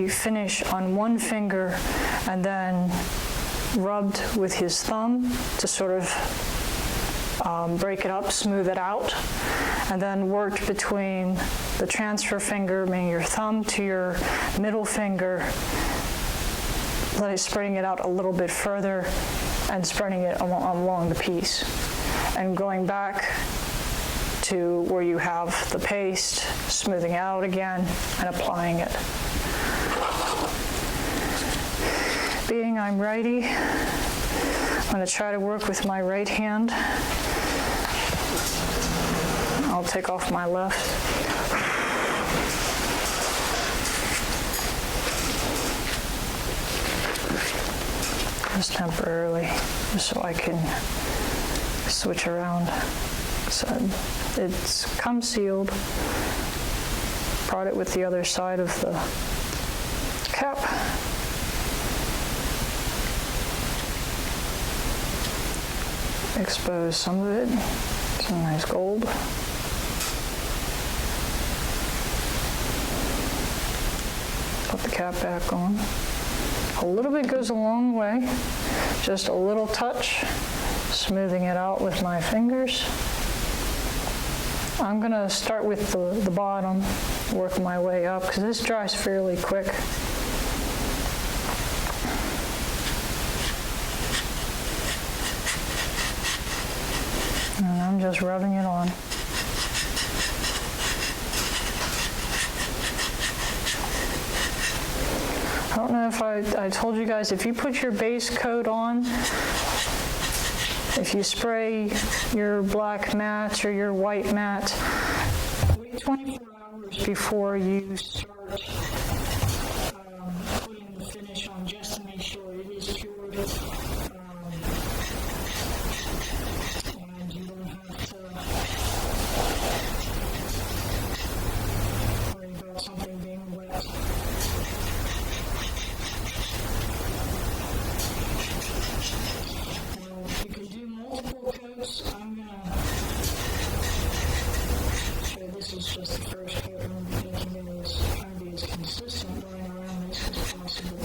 Finish on one finger and then rubbed with his thumb to sort of break it up, smooth it out, and then worked between the transfer finger, meaning your thumb, to your middle finger, spreading it out a little bit further and spreading it along the piece, and going back to where you have the paste, smoothing out again and applying it. Being I'm righty, I'm going to try to work with my right hand. I'll take off my left. Just temporarily, just so I can switch around. So it's come sealed. Brought it with the other side of the cap. Expose some of it. Some nice gold. Put the cap back on. A little bit goes a long way. Just a little touch, smoothing it out with my fingers. I'm gonna start with the bottom, work my way up, because this dries fairly quick. And I'm just rubbing it on. I don't know if I told you guys, if you put your base coat on, if you spray your black mats or your white mats, wait 24 hours before you start putting the finish on, just to make sure it is cured. And you don't have to worry about something being wet. You can do multiple coats. I'm gonna show this is just the first coat. I'm making it trying to be as consistent going around this as possible.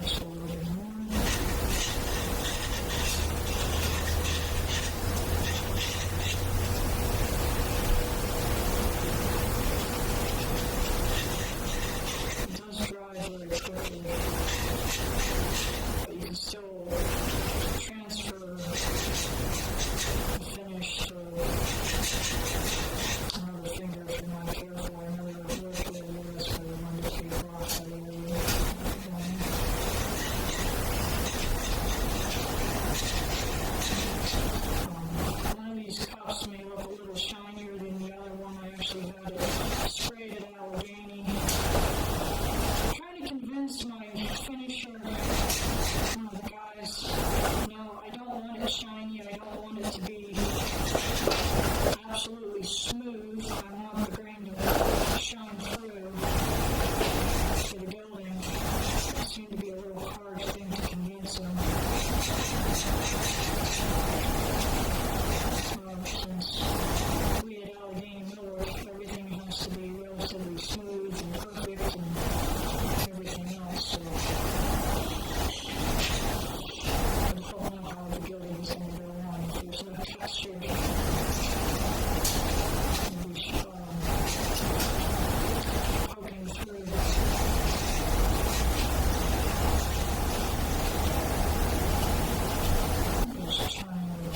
Just a little bit more. Very quickly, but you can still transfer the finish to another finger if you're not careful. I know that worked really well, so I wanted to take off that area. One of these cups may look a little shinier than the other one. I actually had it sprayed at Allegheny. Convinced my finisher, one of the guys, no, I don't want it shiny, I don't want it to be absolutely smooth, I want the grain to shine through to the building. It seemed to be a little hard thing to convince him. Since we at Allegheny Millwork, everything has to be relatively smooth and perfect and everything else, so I just don't know how the building is going to go on. If there's no texture, maybe poking through. Just trying to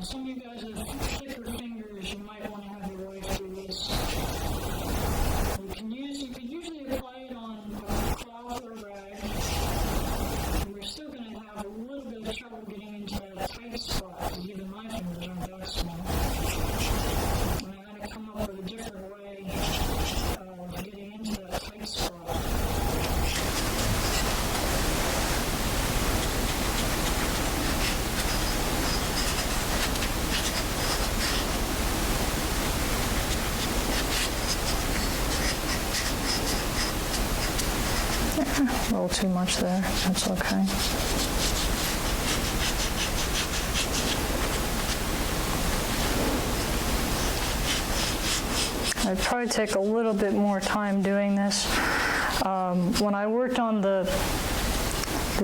some of you guys have thicker fingers, you might want to have your wife do this. You can usually apply it on a cloth or a rag. And we're still going to have a little bit of trouble getting into that tight spot, because even my fingers aren't that small. And I had to come up with a different way of getting into that tight spot. A little too much there, that's okay. I'd probably take a little bit more time doing this. When I worked on the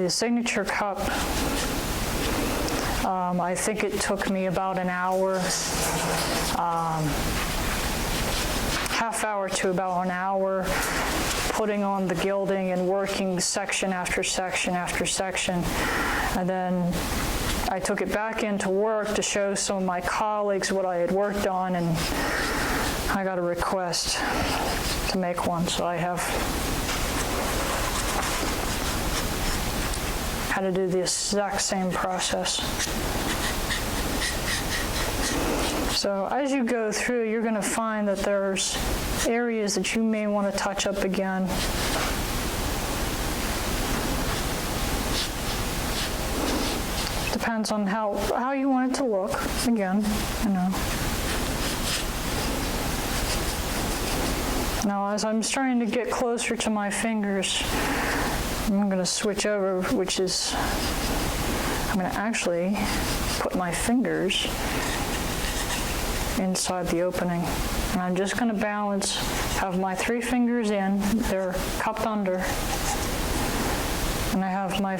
signature cup, I think it took me about an hour, half hour to about an hour, putting on the gilding and working section after section after section. And then I took it back into work to show some of my colleagues what I had worked on, and I got a request to make one, so I have had to do the exact same process. So as you go through, you're going to find that there's areas that you may want to touch up again. Depends on how you want it to look, again, you know. Now, as I'm starting to get closer to my fingers, I'm going to switch over, which is, I'm going to actually put my fingers inside the opening. And I'm just going to balance, have my 3 fingers in, they're cupped under, and I have my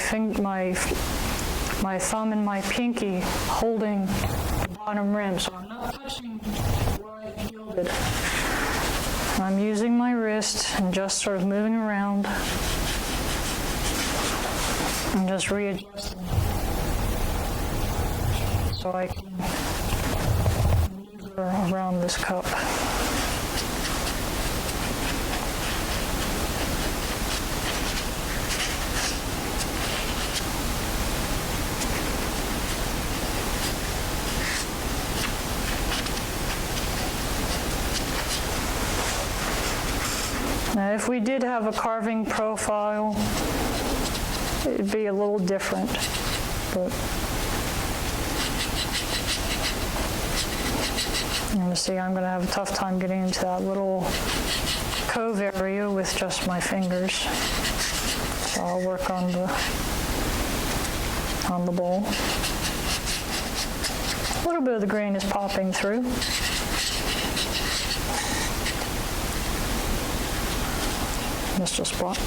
thumb and my pinky holding the bottom rim, so I'm not touching where I gilded. I'm using my wrist and just sort of moving around and just readjusting so I can maneuver around this cup. Now, if we did have a carving profile, it'd be a little different, but you're going to see I'm going to have a tough time getting into that little cove area with just my fingers. So I'll work on the bowl. A little bit of the grain is popping through. Missed a spot.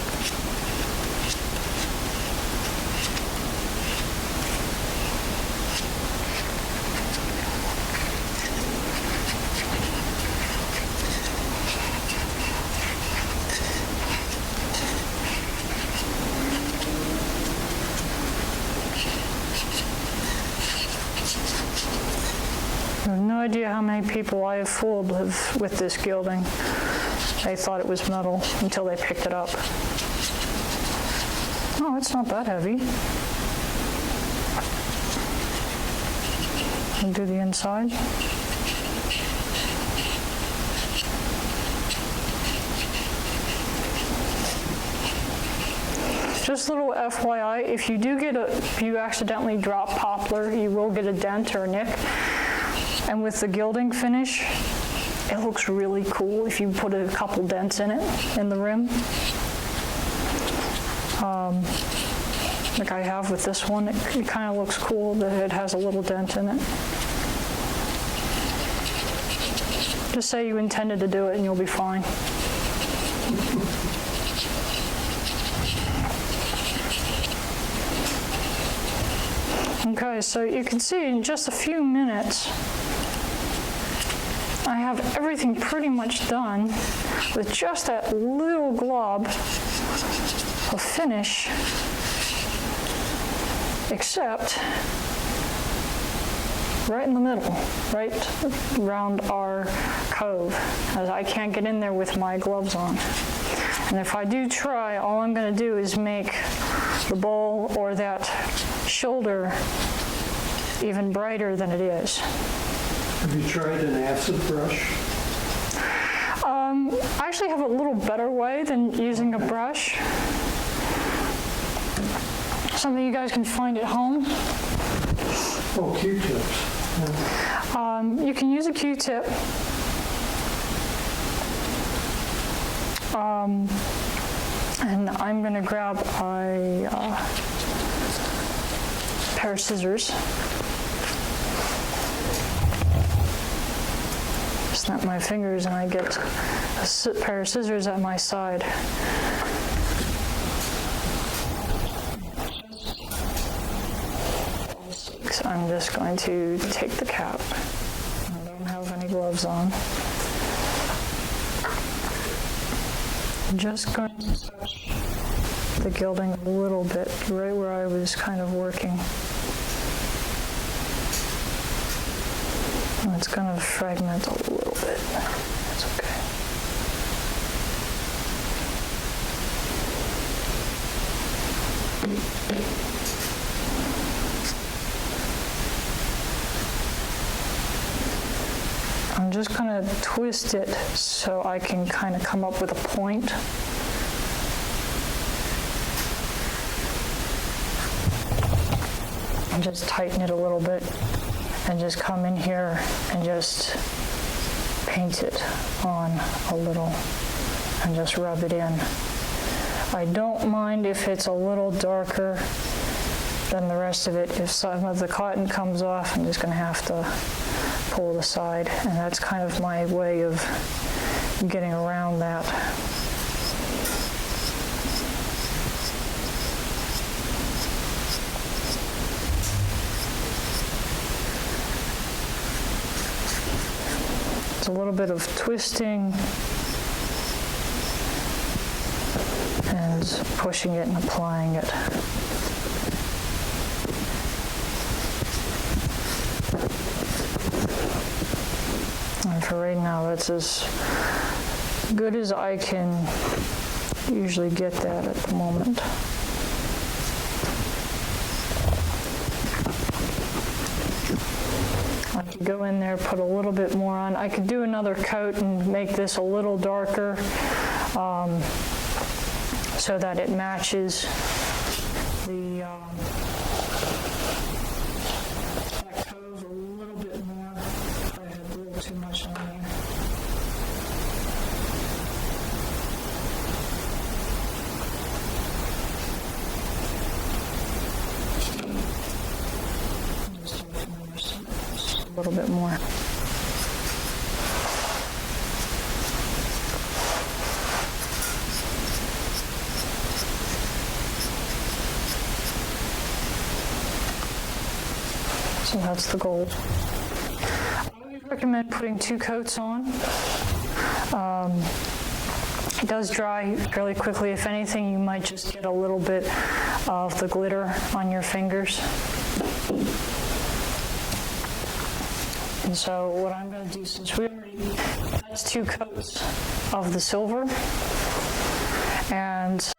I have no idea how many people I have fooled with this gilding. They thought it was metal until they picked it up. Oh, it's not that heavy. I'll do the inside. Just a little FYI, if you accidentally drop poplar, you will get a dent or a nick. And with the gilding finish, it looks really cool if you put a couple dents in it, in the rim. Like I have with this one, it kind of looks cool that it has a little dent in it. Just say you intended to do it and you'll be fine. Okay, so you can see in just a few minutes, I have everything pretty much done with just that little glob of finish, except right in the middle, right around our cove, as I can't get in there with my gloves on. And if I do try, all I'm going to do is make the bowl or that shoulder even brighter than it is. Have you tried an acid brush? I actually have a little better way than using a brush. Something you guys can find at home. Oh, Q-tips. Yeah. You can use a Q-tip. And I'm going to grab a pair of scissors. Snap my fingers and I get a pair of scissors at my side. So I'm just going to take the cap. I don't have any gloves on. I'm just going to touch the gilding a little bit, right where I was kind of working. And it's going to fragment a little bit. That's okay. just gonna twist it so I can kind of come up with a point. And just tighten it a little bit and just come in here and just paint it on a little and just rub it in. I don't mind if it's a little darker than the rest of it. If some of the cotton comes off, I'm just going to have to pull it aside, and that's kind of my way of getting around that. It's a little bit of twisting and pushing it and applying it. And for right now, that's as good as I can usually get that at the moment. I could go in there, put a little bit more on. I could do another coat and make this a little darker so that it matches the that cove a little bit more. I had a little too much on there. Just a little bit more. So that's the gold. I always recommend putting 2 coats on. It does dry fairly quickly. If anything, you might just get a little bit of the glitter on your fingers. And so what I'm going to do, since we already, that's 2 coats of the silver, and